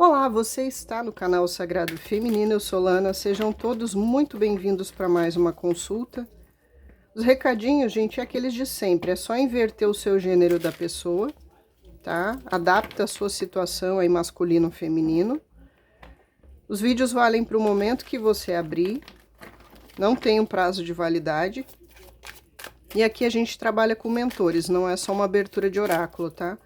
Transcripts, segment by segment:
Olá, você está no canal Sagrado Feminino, eu sou Lana, sejam todos muito bem-vindos para mais uma consulta. Os recadinhos, gente, é aqueles de sempre, é só inverter o seu gênero da pessoa, tá? Adapta a sua situação aí masculino ou feminino. Os vídeos valem para o momento que você abrir, não tem um prazo de validade. E aqui a gente trabalha com mentores, não é só uma abertura de oráculo, tá?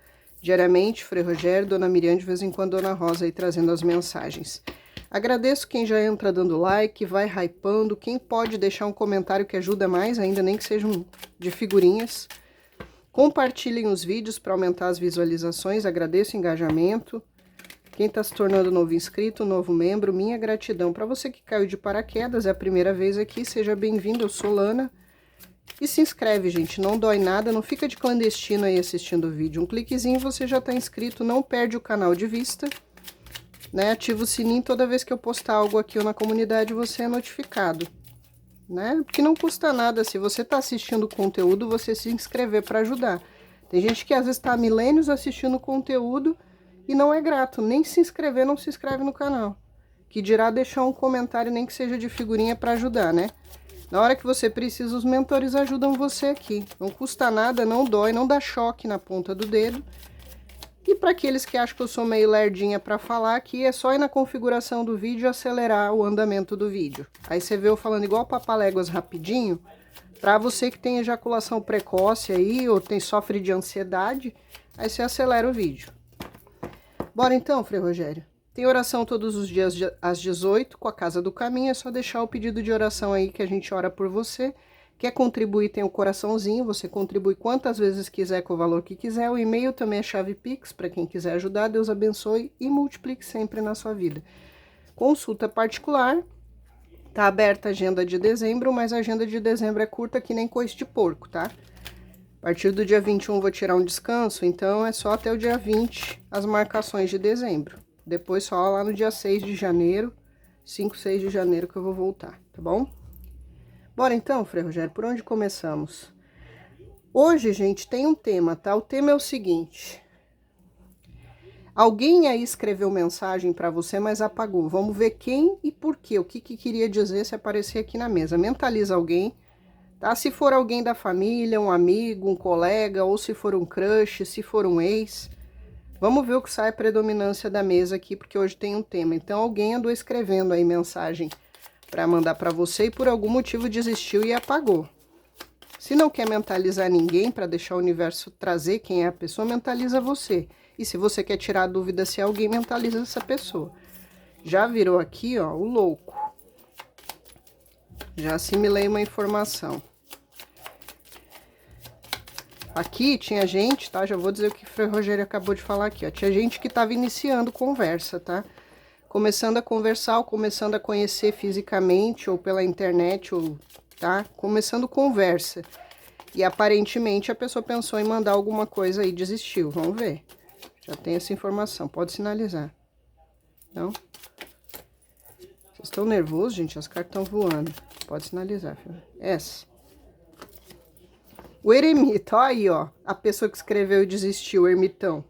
Diariamente, Frei Rogério, Dona Miriam, de vez em quando Dona Rosa aí trazendo as mensagens. Agradeço quem já entra dando like, vai hypando, quem pode deixar um comentário que ajuda mais ainda, nem que sejam de figurinhas. Compartilhem os vídeos para aumentar as visualizações, agradeço o engajamento. Quem está se tornando novo inscrito, novo membro, minha gratidão. Para você que caiu de paraquedas, é a primeira vez aqui, seja bem-vindo, eu sou Lana. E se inscreve, gente, não dói nada, não fica de clandestino aí assistindo o vídeo. Um cliquezinho você já tá inscrito, não perde o canal de vista, né? Ativa o sininho, toda vez que eu postar algo aqui ou na comunidade você é notificado, né? Porque não custa nada, se você tá assistindo o conteúdo, você se inscrever para ajudar. Tem gente que às vezes tá há milênios assistindo o conteúdo e não é grato, nem se inscrever, não se inscreve no canal. Que dirá deixar um comentário, nem que seja de figurinha para ajudar, né? Na hora que você precisa, os mentores ajudam você aqui. Não custa nada, não dói, não dá choque na ponta do dedo. E para aqueles que acham que eu sou meio lerdinha para falar aqui, é só ir na configuração do vídeo e acelerar o andamento do vídeo. Aí você vê eu falando igual papaléguas rapidinho. Para você que tem ejaculação precoce aí, ou sofre de ansiedade, aí você acelera o vídeo. Bora então, Frei Rogério? Tem oração todos os dias às 18, com a Casa do Caminho, é só deixar o pedido de oração aí que a gente ora por você. Quer contribuir, tem o coraçãozinho, você contribui quantas vezes quiser com o valor que quiser. O e-mail também é chave Pix, para quem quiser ajudar. Deus abençoe e multiplique sempre na sua vida. Consulta particular, tá aberta a agenda de dezembro, mas a agenda de dezembro é curta que nem coice de porco, tá? A partir do dia 21 vou tirar um descanso, então é só até o dia 20 as marcações de dezembro. Depois só lá no dia 6 de janeiro, 5, 6 de janeiro que eu vou voltar, tá bom? Bora então, Frei Rogério, por onde começamos? Hoje, gente, tem um tema, tá? O tema é o seguinte. Alguém aí escreveu mensagem para você, mas apagou. Vamos ver quem e por quê. O que queria dizer se aparecer aqui na mesa. Mentaliza alguém, tá? Se for alguém da família, um amigo, um colega, ou se for um crush, se for um ex... Vamos ver o que sai a predominância da mesa aqui, porque hoje tem um tema. Então, alguém andou escrevendo aí mensagem para mandar para você e por algum motivo desistiu e apagou. Se não quer mentalizar ninguém para deixar o universo trazer quem é a pessoa, mentaliza você. E se você quer tirar a dúvida se é alguém, mentaliza essa pessoa. Já virou aqui, ó, o louco. Já assimilei uma informação. Aqui tinha gente, tá? Já vou dizer o que o Frei Rogério acabou de falar aqui, ó. Tinha gente que tava iniciando conversa, tá? Começando a conversar, ou começando a conhecer fisicamente, ou pela internet, ou, tá? Começando conversa. E aparentemente a pessoa pensou em mandar alguma coisa aí e desistiu. Vamos ver. Já tem essa informação. Pode sinalizar. Não? Vocês estão nervosos, gente? As cartas estão voando. Pode sinalizar, filho. Essa. O eremita, ó aí, ó, a pessoa que escreveu e desistiu, o ermitão,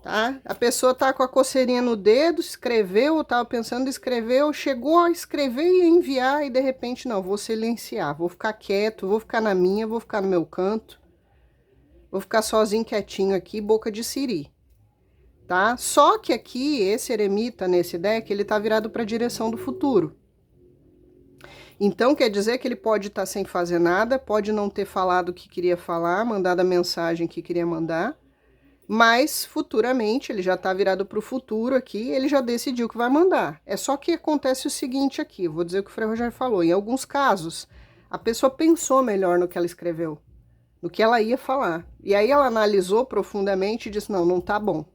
tá? A pessoa tá com a coceirinha no dedo, escreveu, ou tava pensando em escrever, ou chegou a escrever e enviar, e de repente, não, vou silenciar, vou ficar quieto, vou ficar na minha, vou ficar no meu canto, vou ficar sozinho, quietinho aqui, boca de siri, tá? Só que aqui, esse eremita, nesse deck, ele tá virado pra direção do futuro. Então, quer dizer que ele pode estar sem fazer nada, pode não ter falado o que queria falar, mandado a mensagem que queria mandar, mas futuramente, ele já está virado para o futuro aqui, ele já decidiu que vai mandar. É só que acontece o seguinte aqui, vou dizer o que o Frei Rogério falou, em alguns casos, a pessoa pensou melhor no que ela escreveu, no que ela ia falar, e aí ela analisou profundamente e disse, não, não tá bom,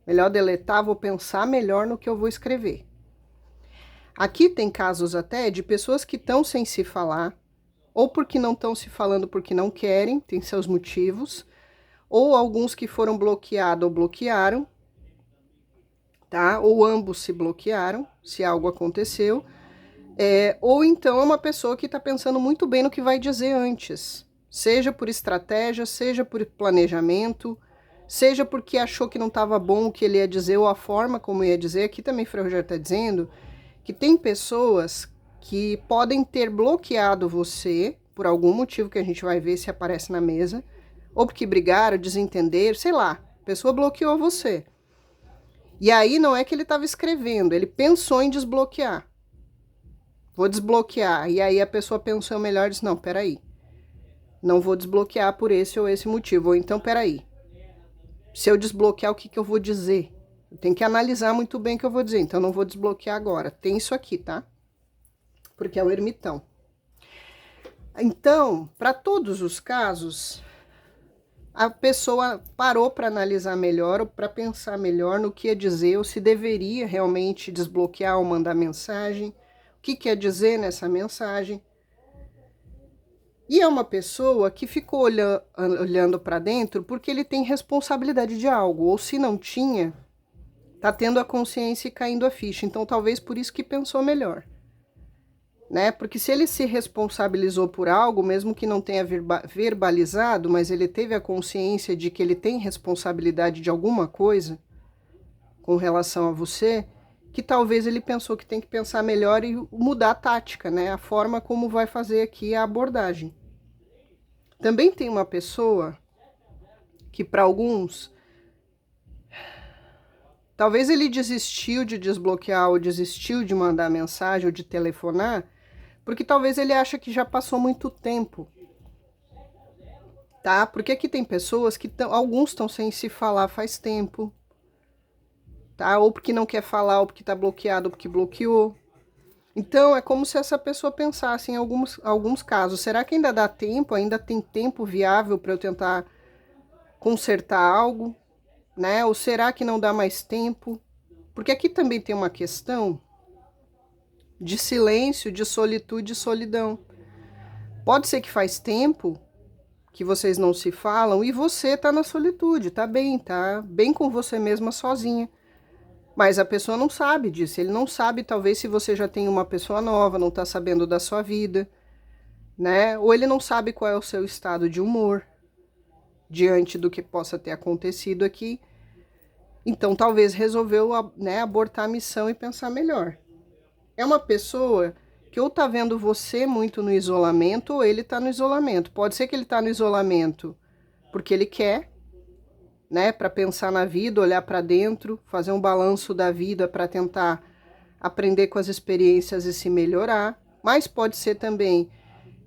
melhor deletar, vou pensar melhor no que eu vou escrever. Aqui tem casos até de pessoas que estão sem se falar, ou porque não estão se falando porque não querem, tem seus motivos, ou alguns que foram bloqueados ou bloquearam, tá? Ou ambos se bloquearam, se algo aconteceu, ou então é uma pessoa que está pensando muito bem no que vai dizer antes, seja por estratégia, seja por planejamento, seja porque achou que não estava bom o que ele ia dizer ou a forma como ia dizer. Aqui também Frei Rogério está dizendo que tem pessoas que podem ter bloqueado você por algum motivo que a gente vai ver se aparece na mesa, ou porque brigaram, desentenderam, sei lá, a pessoa bloqueou você. E aí não é que ele estava escrevendo, ele pensou em desbloquear. Vou desbloquear. E aí a pessoa pensou melhor e disse, não, peraí, não vou desbloquear por esse ou esse motivo. Ou então, peraí, se eu desbloquear, o que eu vou dizer? Eu tenho que analisar muito bem o que eu vou dizer, então não vou desbloquear agora. Tem isso aqui, tá? Porque é o ermitão. Então, para todos os casos, a pessoa parou para analisar melhor, ou para pensar melhor no que ia dizer, ou se deveria realmente desbloquear ou mandar mensagem, o que quer dizer nessa mensagem. E é uma pessoa que ficou olhando para dentro porque ele tem responsabilidade de algo, ou se não tinha, tá tendo a consciência e caindo a ficha. Então, talvez por isso que pensou melhor. Né? Porque se ele se responsabilizou por algo, mesmo que não tenha verbalizado, mas ele teve a consciência de que ele tem responsabilidade de alguma coisa com relação a você, que talvez ele pensou que tem que pensar melhor e mudar a tática, né? A forma como vai fazer aqui a abordagem. Também tem uma pessoa que para alguns, talvez ele desistiu de desbloquear ou desistiu de mandar mensagem ou de telefonar, porque talvez ele acha que já passou muito tempo, tá? Porque aqui tem pessoas que alguns estão sem se falar faz tempo, tá? Ou porque não quer falar, ou porque tá bloqueado, ou porque bloqueou. Então, é como se essa pessoa pensasse em alguns casos, será que ainda dá tempo, ainda tem tempo viável para eu tentar consertar algo, né? Ou será que não dá mais tempo? Porque aqui também tem uma questão de silêncio, de solitude e solidão. Pode ser que faz tempo que vocês não se falam e você tá na solitude, tá bem com você mesma sozinha. Mas a pessoa não sabe disso, ele não sabe talvez se você já tem uma pessoa nova, não tá sabendo da sua vida, né? Ou ele não sabe qual é o seu estado de humor diante do que possa ter acontecido aqui. Então talvez resolveu, né, abortar a missão e pensar melhor. É uma pessoa que ou tá vendo você muito no isolamento, ou ele tá no isolamento. Pode ser que ele tá no isolamento porque ele quer, né, para pensar na vida, olhar para dentro, fazer um balanço da vida para tentar aprender com as experiências e se melhorar. Mas pode ser também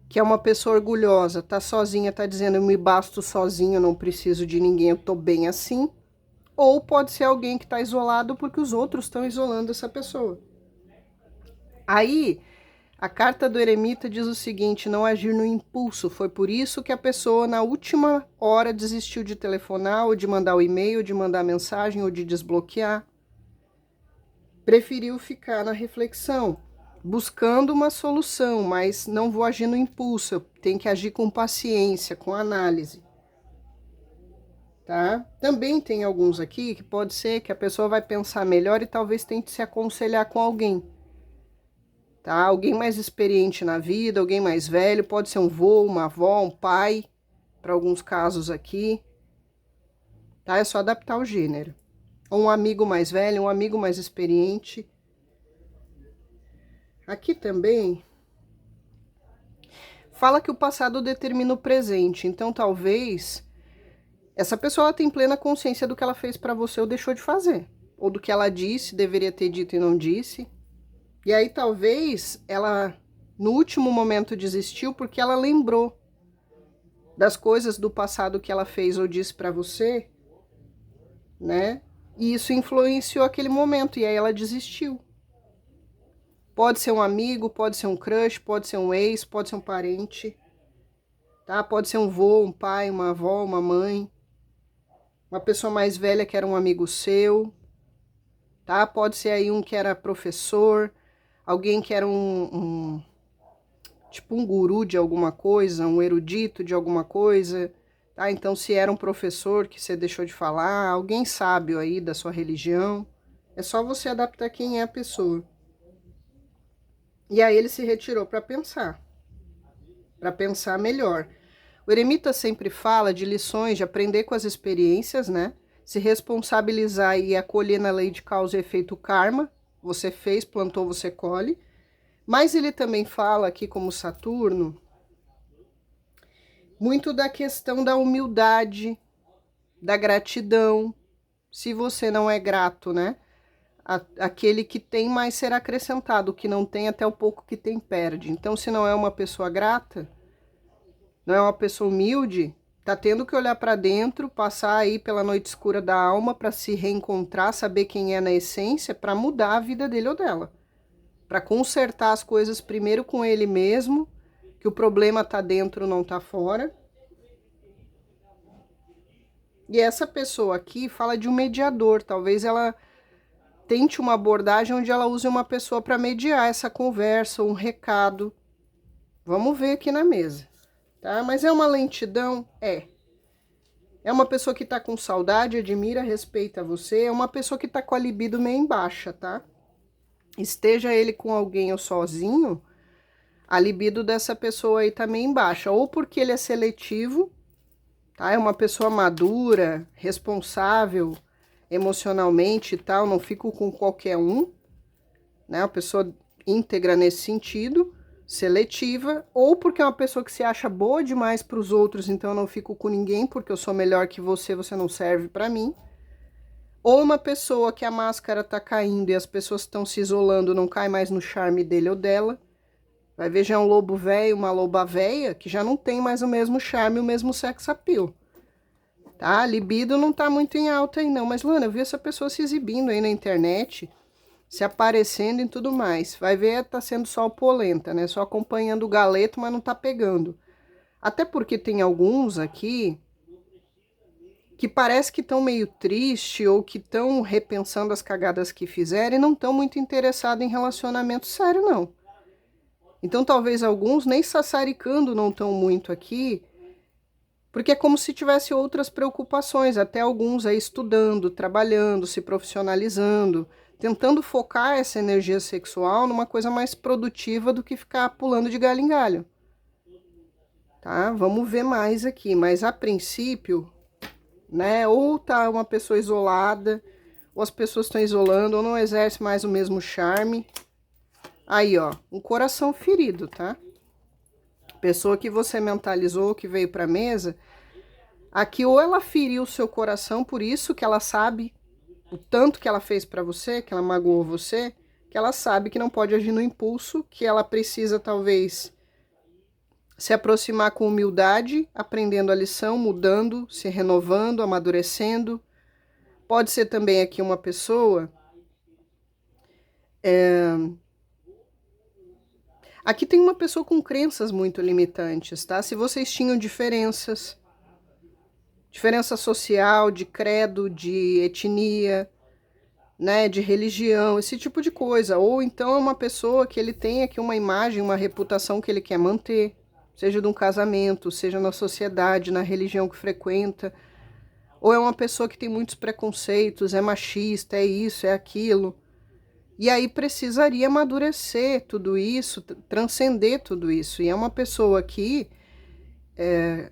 que é uma pessoa orgulhosa, tá sozinha, tá dizendo eu me basto sozinho, não preciso de ninguém, eu tô bem assim. Ou pode ser alguém que tá isolado porque os outros estão isolando essa pessoa. Aí, a carta do eremita diz o seguinte, não agir no impulso. Foi por isso que a pessoa, na última hora, desistiu de telefonar, ou de mandar o e-mail, ou de mandar mensagem, ou de desbloquear. Preferiu ficar na reflexão, buscando uma solução, mas não vou agir no impulso. Eu tenho que agir com paciência, com análise. Tá? Também tem alguns aqui que pode ser que a pessoa vai pensar melhor e talvez tente se aconselhar com alguém. Tá? Alguém mais experiente na vida, alguém mais velho, pode ser um vô, uma avó, um pai, para alguns casos aqui. Tá? É só adaptar o gênero. Um amigo mais velho, um amigo mais experiente. Aqui também fala que o passado determina o presente, então talvez essa pessoa tem plena consciência do que ela fez para você ou deixou de fazer, ou do que ela disse, deveria ter dito e não disse. E aí talvez ela, no último momento, desistiu porque ela lembrou das coisas do passado que ela fez ou disse para você, né? E isso influenciou aquele momento, e aí ela desistiu. Pode ser um amigo, pode ser um crush, pode ser um ex, pode ser um parente, tá? Pode ser um vô, um pai, uma avó, uma mãe, uma pessoa mais velha que era um amigo seu, tá? Pode ser aí um que era professor, alguém que era tipo um guru de alguma coisa, um erudito de alguma coisa, tá? Então, se era um professor que você deixou de falar, alguém sábio aí da sua religião, é só você adaptar quem é a pessoa. E aí ele se retirou para pensar melhor. O eremita sempre fala de lições, de aprender com as experiências, né? Se responsabilizar e acolher na lei de causa e efeito karma. Você fez, plantou, você colhe. Mas ele também fala aqui, como Saturno, muito da questão da humildade, da gratidão. Se você não é grato, né? Aquele que tem mais será acrescentado, o que não tem, até o pouco que tem perde. Então, se não é uma pessoa grata, não é uma pessoa humilde, tá tendo que olhar para dentro, passar aí pela noite escura da alma para se reencontrar, saber quem é na essência, para mudar a vida dele ou dela. Para consertar as coisas primeiro com ele mesmo, que o problema tá dentro, não tá fora. E essa pessoa aqui fala de um mediador, talvez ela tente uma abordagem onde ela use uma pessoa para mediar essa conversa, um recado. Vamos ver aqui na mesa, tá? Mas é uma lentidão? É. É uma pessoa que tá com saudade, admira, respeita você, é uma pessoa que tá com a libido meio em baixa, tá? Esteja ele com alguém ou sozinho, a libido dessa pessoa aí tá meio em baixa, ou porque ele é seletivo, tá? É uma pessoa madura, responsável emocionalmente e tal, não fico com qualquer um, né? Uma pessoa íntegra nesse sentido, seletiva, ou porque é uma pessoa que se acha boa demais para os outros, então eu não fico com ninguém porque eu sou melhor que você, você não serve para mim. Ou uma pessoa que a máscara tá caindo e as pessoas estão se isolando, não cai mais no charme dele ou dela. Vai ver já um lobo velho, uma loba velha, que já não tem mais o mesmo charme, o mesmo sex appeal. Tá? A libido não tá muito em alta aí não, mas Lana, eu vi essa pessoa se exibindo aí na internet, se aparecendo e tudo mais. Vai ver, tá sendo só polenta, né? Só acompanhando o galeto, mas não tá pegando. Até porque tem alguns aqui que parece que estão meio triste ou que estão repensando as cagadas que fizeram e não estão muito interessados em relacionamento sério, não. Então talvez alguns nem sassaricando não estão muito aqui, porque é como se tivesse outras preocupações, até alguns aí estudando, trabalhando, se profissionalizando, tentando focar essa energia sexual numa coisa mais produtiva do que ficar pulando de galho em galho. Tá? Vamos ver mais aqui, mas a princípio, né, ou tá uma pessoa isolada, ou as pessoas estão isolando, ou não exerce mais o mesmo charme. Aí, ó, um coração ferido, tá? Pessoa que você mentalizou, que veio pra mesa, aqui ou ela feriu o seu coração, por isso que ela sabe o tanto que ela fez pra você, que ela magoou você, que ela sabe que não pode agir no impulso, que ela precisa talvez se aproximar com humildade, aprendendo a lição, mudando, se renovando, amadurecendo. Pode ser também aqui uma pessoa... Aqui tem uma pessoa com crenças muito limitantes, tá? Se vocês tinham diferença social, de credo, de etnia, né, de religião, esse tipo de coisa. Ou então é uma pessoa que ele tem aqui uma imagem, uma reputação que ele quer manter, seja de um casamento, seja na sociedade, na religião que frequenta. Ou é uma pessoa que tem muitos preconceitos, é machista, é isso, é aquilo. E aí precisaria amadurecer tudo isso, transcender tudo isso. E é uma pessoa que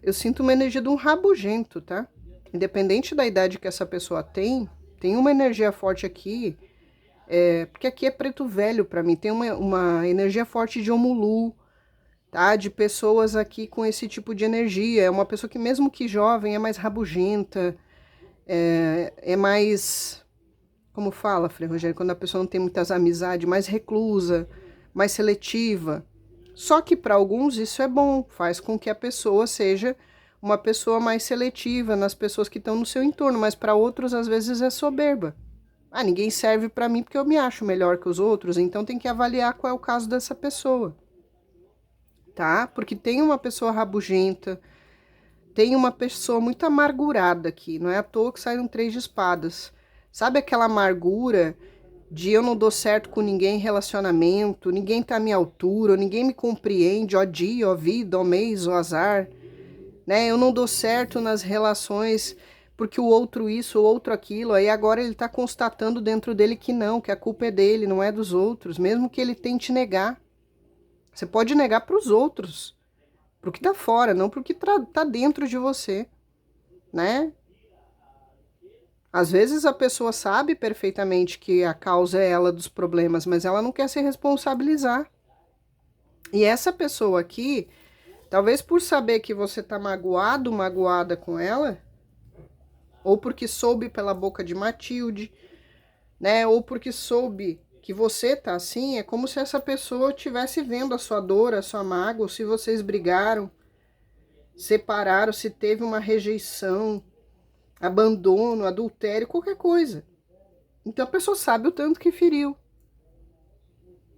eu sinto uma energia de um rabugento, tá? Independente da idade que essa pessoa tem uma energia forte aqui, porque aqui é preto velho pra mim, tem uma energia forte de Omulu, tá? De pessoas aqui com esse tipo de energia. É uma pessoa que mesmo que jovem é mais rabugenta, é mais... Como fala, Frei Rogério, quando a pessoa não tem muitas amizades, mais reclusa, mais seletiva. Só que para alguns isso é bom, faz com que a pessoa seja uma pessoa mais seletiva nas pessoas que estão no seu entorno, mas para outros às vezes é soberba. Ah, ninguém serve para mim porque eu me acho melhor que os outros, então tem que avaliar qual é o caso dessa pessoa. Tá? Porque tem uma pessoa rabugenta, tem uma pessoa muito amargurada aqui, não é à toa que sai um 3 de espadas. Sabe aquela amargura de eu não dou certo com ninguém em relacionamento, ninguém tá à minha altura, ninguém me compreende, ó dia, ó vida, ó mês, ó azar, né? Eu não dou certo nas relações porque o outro isso, o outro aquilo, aí agora ele tá constatando dentro dele que não, que a culpa é dele, não é dos outros, mesmo que ele tente negar. Você pode negar para os outros, pro que tá fora, não pro que tá dentro de você, né? Às vezes a pessoa sabe perfeitamente que a causa é ela dos problemas, mas ela não quer se responsabilizar. E essa pessoa aqui, talvez por saber que você tá magoado, magoada com ela, ou porque soube pela boca de Matilde, né? Ou porque soube que você tá assim, é como se essa pessoa estivesse vendo a sua dor, a sua mágoa, se vocês brigaram, separaram, se teve uma rejeição, abandono, adultério, qualquer coisa. Então a pessoa sabe o tanto que feriu,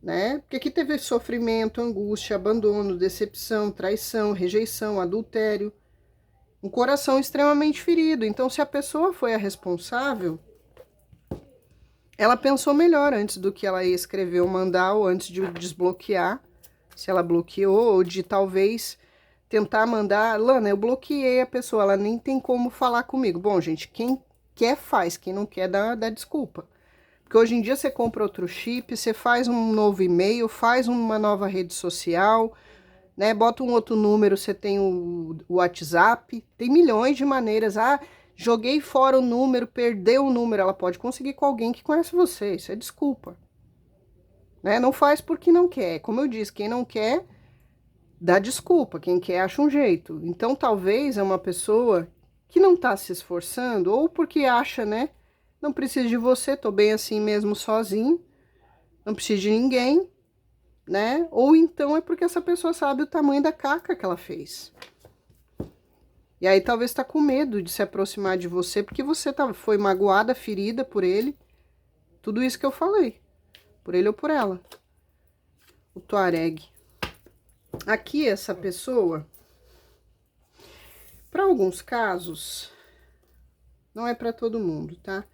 né? Porque aqui teve sofrimento, angústia, abandono, decepção, traição, rejeição, adultério, um coração extremamente ferido. Então, se a pessoa foi a responsável, ela pensou melhor antes do que ela ia escrever ou mandar, ou antes de desbloquear, se ela bloqueou, ou de talvez tentar mandar, Lana, eu bloqueei a pessoa, ela nem tem como falar comigo. Bom, gente, quem quer faz, quem não quer dá desculpa. Porque hoje em dia você compra outro chip, você faz um novo e-mail, faz uma nova rede social, né? Bota um outro número, você tem o WhatsApp, tem milhões de maneiras. Ah, joguei fora o número, perdeu o número, ela pode conseguir com alguém que conhece você, isso é desculpa. Né? Não faz porque não quer. Como eu disse, quem não quer, dá desculpa, quem quer acha um jeito. Então talvez é uma pessoa que não tá se esforçando, ou porque acha, né? Não preciso de você, tô bem assim mesmo sozinho, não preciso de ninguém, né? Ou então é porque essa pessoa sabe o tamanho da caca que ela fez. E aí talvez tá com medo de se aproximar de você, porque você foi magoada, ferida por ele. Tudo isso que eu falei. Por ele ou por ela. O Tuareg. Aqui essa pessoa, para alguns casos, não é para todo mundo, tá?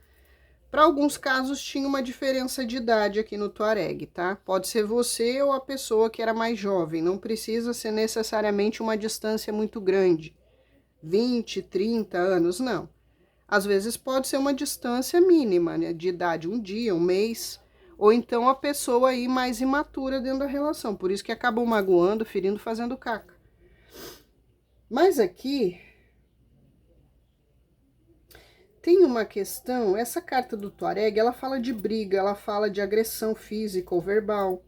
Para alguns casos tinha uma diferença de idade aqui no Tuareg, tá? Pode ser você ou a pessoa que era mais jovem, não precisa ser necessariamente uma distância muito grande. 20, 30 anos, não. Às vezes pode ser uma distância mínima, né? De idade, um dia, um mês, ou então a pessoa aí mais imatura dentro da relação, por isso que acabou magoando, ferindo, fazendo caca. Mas aqui tem uma questão, essa carta do Tuareg, ela fala de briga, ela fala de agressão física ou verbal,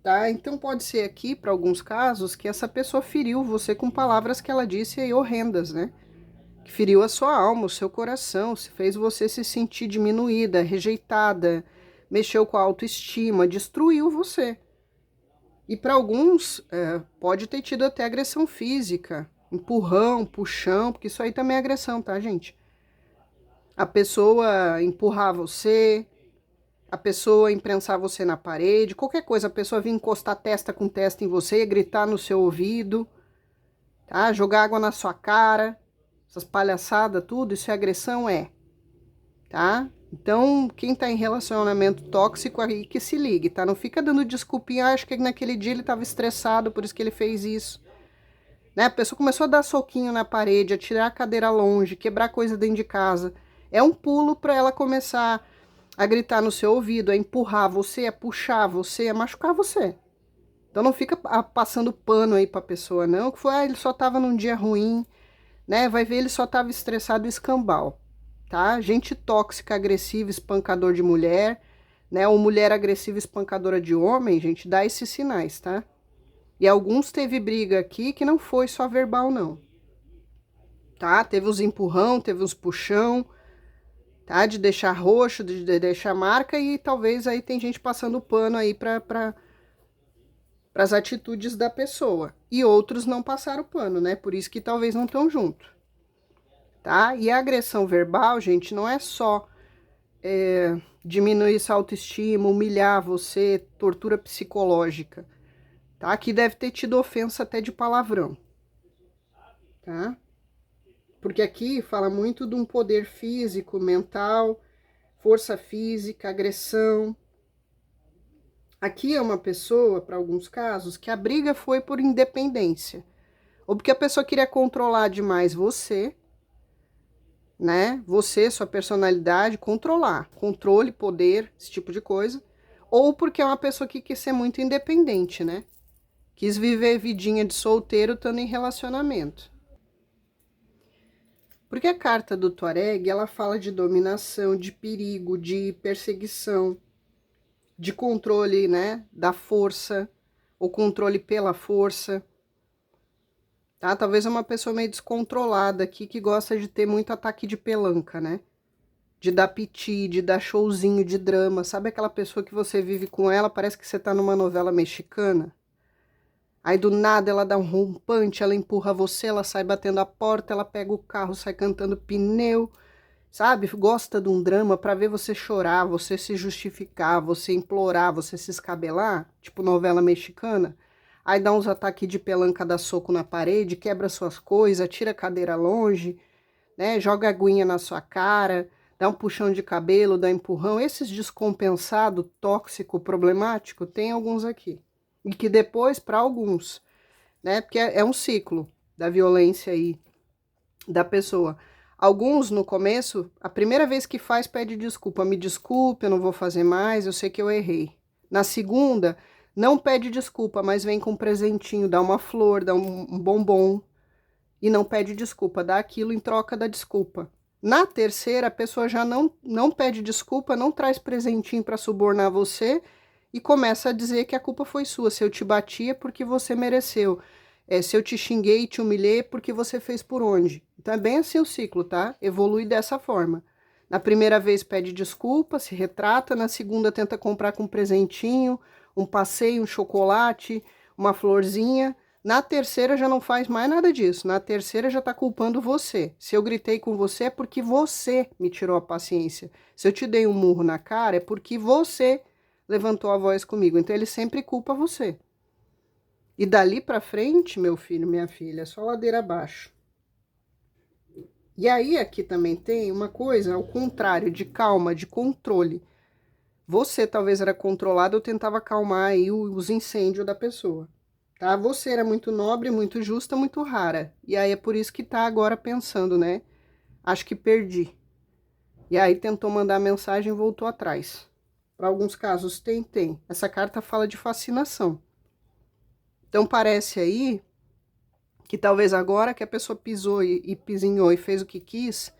tá? Então pode ser aqui, para alguns casos, que essa pessoa feriu você com palavras que ela disse aí horrendas, né? Que feriu a sua alma, o seu coração, se fez você se sentir diminuída, rejeitada, mexeu com a autoestima, destruiu você. E para alguns, pode ter tido até agressão física, empurrão, puxão, porque isso aí também é agressão, tá, gente? A pessoa empurrar você, a pessoa imprensar você na parede, qualquer coisa, a pessoa vir encostar testa com testa em você, gritar no seu ouvido, tá? Jogar água na sua cara, essas palhaçadas, tudo, isso é agressão, tá? Então, quem tá em relacionamento tóxico aí que se ligue, tá? Não fica dando desculpinha, acho que naquele dia ele tava estressado, por isso que ele fez isso. Né? A pessoa começou a dar soquinho na parede, a tirar a cadeira longe, quebrar coisa dentro de casa. É um pulo para ela começar a gritar no seu ouvido, a empurrar você, a puxar você, a machucar você. Então não fica passando pano aí pra pessoa, não, que foi, ele só tava num dia ruim, né? Vai ver, ele só tava estressado e escambau, tá? Gente tóxica, agressiva, espancador de mulher, né? Ou mulher agressiva, espancadora de homem, gente, dá esses sinais, tá? E alguns teve briga aqui que não foi só verbal, não. Tá? Teve os empurrão, teve os puxão, tá? De deixar roxo, de deixar marca, e talvez aí tem gente passando pano aí para as atitudes da pessoa. E outros não passaram pano, né? Por isso que talvez não estão junto. Tá? E a agressão verbal, gente, não é só diminuir sua autoestima, humilhar você, tortura psicológica. Tá? Aqui deve ter tido ofensa até de palavrão. Tá? Porque aqui fala muito de um poder físico, mental, força física, agressão. Aqui é uma pessoa, para alguns casos, que a briga foi por independência. Ou porque a pessoa queria controlar demais você, né? Você, sua personalidade, controlar. Controle, poder, esse tipo de coisa. Ou porque é uma pessoa que quer ser muito independente, né? Quis viver vidinha de solteiro estando em relacionamento. Porque a carta do Tuareg, ela fala de dominação, de perigo, de perseguição, de controle, né, da força, ou controle pela força. Tá? Talvez é uma pessoa meio descontrolada aqui, que gosta de ter muito ataque de pelanca, né? De dar piti, de dar showzinho de drama. Sabe aquela pessoa que você vive com ela, parece que você tá numa novela mexicana? Aí do nada ela dá um rompante, ela empurra você, ela sai batendo a porta, ela pega o carro, sai cantando pneu, sabe? Gosta de um drama pra ver você chorar, você se justificar, você implorar, você se escabelar, tipo novela mexicana. Aí dá uns ataques de pelanca, dá soco na parede, quebra suas coisas, tira a cadeira longe, né? Joga aguinha na sua cara, dá um puxão de cabelo, dá empurrão. Esses descompensado, tóxico, problemático, tem alguns aqui. E que depois, para alguns, né? Porque é um ciclo da violência aí da pessoa. Alguns, no começo, a primeira vez que faz, pede desculpa. Me desculpe, eu não vou fazer mais, eu sei que eu errei. Na segunda, não pede desculpa, mas vem com um presentinho, dá uma flor, dá um bombom. E não pede desculpa, dá aquilo em troca da desculpa. Na terceira, a pessoa já não pede desculpa, não traz presentinho para subornar você e começa a dizer que a culpa foi sua. Se eu te bati é porque você mereceu. Se eu te xinguei e te humilhei é porque você fez por onde. Então é bem assim o ciclo, tá? Evolui dessa forma. Na primeira vez pede desculpa, se retrata. Na segunda tenta comprar com um presentinho, um passeio, um chocolate, uma florzinha. Na terceira já não faz mais nada disso. Na terceira já tá culpando você. Se eu gritei com você é porque você me tirou a paciência. Se eu te dei um murro na cara é porque você levantou a voz comigo. Então ele sempre culpa você. E dali pra frente, meu filho, minha filha, é só ladeira abaixo. E aí aqui também tem uma coisa ao contrário, de calma, de controle. Você talvez era controlado, eu tentava acalmar aí os incêndios da pessoa. Tá? Você era muito nobre, muito justa, muito rara. E aí é por isso que tá agora pensando, né? Acho que perdi. E aí tentou mandar mensagem e voltou atrás. Para alguns casos tem. Essa carta fala de fascinação. Então parece aí que talvez agora que a pessoa pisou e pisinhou e fez o que quis,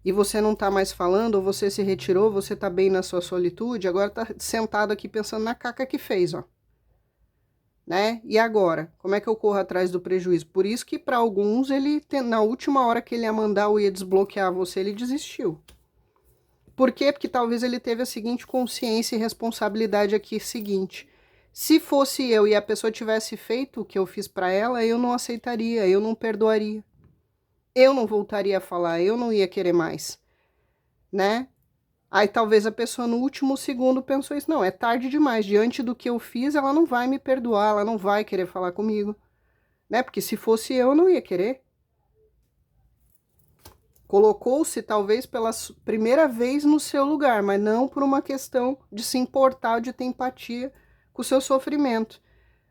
e você não tá mais falando, ou você se retirou, você tá bem na sua solitude, agora tá sentado aqui pensando na caca que fez, ó. Né? E agora? Como é que eu corro atrás do prejuízo? Por isso que para alguns, na última hora que ele ia mandar ou ia desbloquear você, ele desistiu. Por quê? Porque talvez ele teve a seguinte consciência e responsabilidade aqui, seguinte: se fosse eu e a pessoa tivesse feito o que eu fiz para ela, eu não aceitaria, eu não perdoaria. Eu não voltaria a falar, eu não ia querer mais, né? Aí talvez a pessoa no último segundo pensou isso, não, é tarde demais, diante do que eu fiz, ela não vai me perdoar, ela não vai querer falar comigo, né? Porque se fosse eu não ia querer. Colocou-se talvez pela primeira vez no seu lugar, mas não por uma questão de se importar, de ter empatia com o seu sofrimento,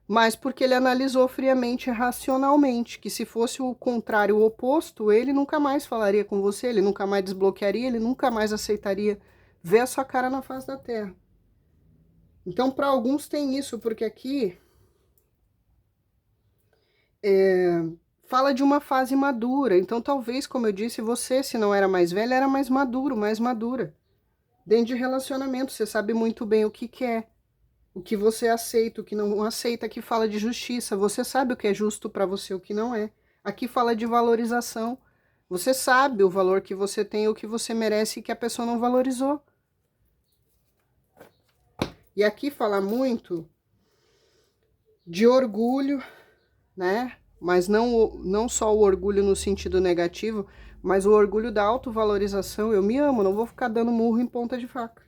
mas porque ele analisou friamente e racionalmente, que se fosse o contrário, o oposto, ele nunca mais falaria com você, ele nunca mais desbloquearia, ele nunca mais aceitaria ver a sua cara na face da terra. Então, para alguns tem isso, porque aqui fala de uma fase madura. Então, talvez, como eu disse, você, se não era mais velha, era mais maduro, mais madura. Dentro de relacionamento, você sabe muito bem o que quer, o que você aceita, o que não aceita. Aqui fala de justiça, você sabe o que é justo para você, o que não é. Aqui fala de valorização, você sabe o valor que você tem, o que você merece e que a pessoa não valorizou. E aqui fala muito de orgulho, né? Mas não só o orgulho no sentido negativo, mas o orgulho da autovalorização. Eu me amo, não vou ficar dando murro em ponta de faca.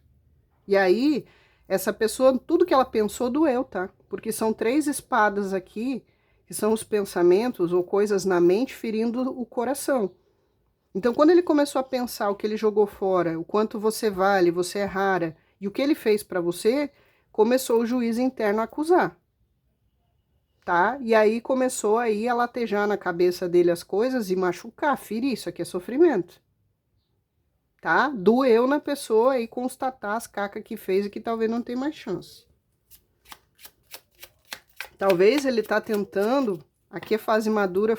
E aí, essa pessoa, tudo que ela pensou doeu, tá? Porque são 3 espadas aqui, que são os pensamentos ou coisas na mente ferindo o coração. Então, quando ele começou a pensar o que ele jogou fora, o quanto você vale, você é rara, e o que ele fez para você, começou o juiz interno a acusar. Tá? E aí começou aí a latejar na cabeça dele as coisas e machucar, ferir, isso aqui é sofrimento. Tá? Doeu na pessoa e constatar as cacas que fez e que talvez não tenha mais chance. Talvez ele tá tentando, aqui é fase madura,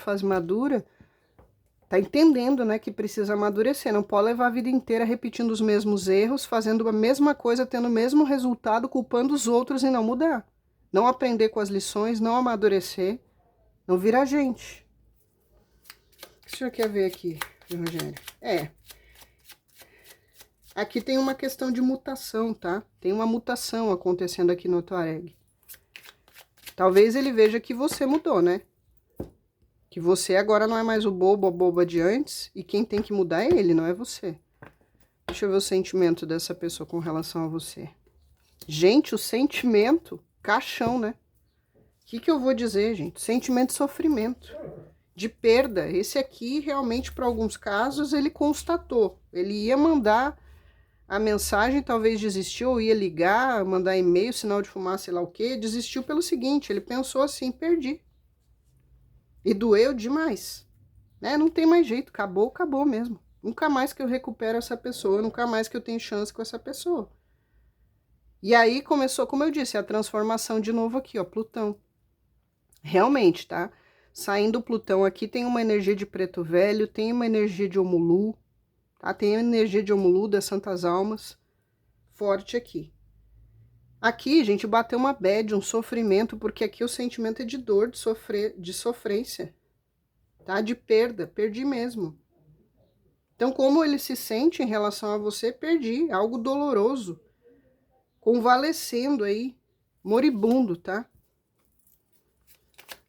tá entendendo, né, que precisa amadurecer. Não pode levar a vida inteira repetindo os mesmos erros, fazendo a mesma coisa, tendo o mesmo resultado, culpando os outros e não mudar. Não aprender com as lições, não amadurecer, não virar gente. O que o senhor quer ver aqui, Rogério? Aqui tem uma questão de mutação, tá? Tem uma mutação acontecendo aqui no Tuareg. Talvez ele veja que você mudou, né? Que você agora não é mais o bobo, a boba de antes, e quem tem que mudar é ele, não é você. Deixa eu ver o sentimento dessa pessoa com relação a você. Gente, o sentimento, caixão, né? O que eu vou dizer, gente? Sentimento de sofrimento, de perda. Esse aqui, realmente, para alguns casos, ele constatou. Ele ia mandar a mensagem, talvez desistiu, ou ia ligar, mandar e-mail, sinal de fumaça, sei lá o quê. Desistiu pelo seguinte, ele pensou assim, perdi. E doeu demais, né? Não tem mais jeito, acabou, acabou mesmo. Nunca mais que eu recupero essa pessoa, nunca mais que eu tenho chance com essa pessoa. E aí começou, como eu disse, a transformação de novo aqui, ó, Plutão. Realmente, tá? Saindo Plutão aqui tem uma energia de Preto Velho, tem uma energia de Omulu, tá? Tem a energia de Omulu, das Santas Almas, forte aqui. Aqui, gente, bateu uma bad, um sofrimento, porque aqui o sentimento é de dor, de sofrência, tá? De perda, perdi mesmo. Então, como ele se sente em relação a você, perdi, algo doloroso, convalescendo aí, moribundo, tá?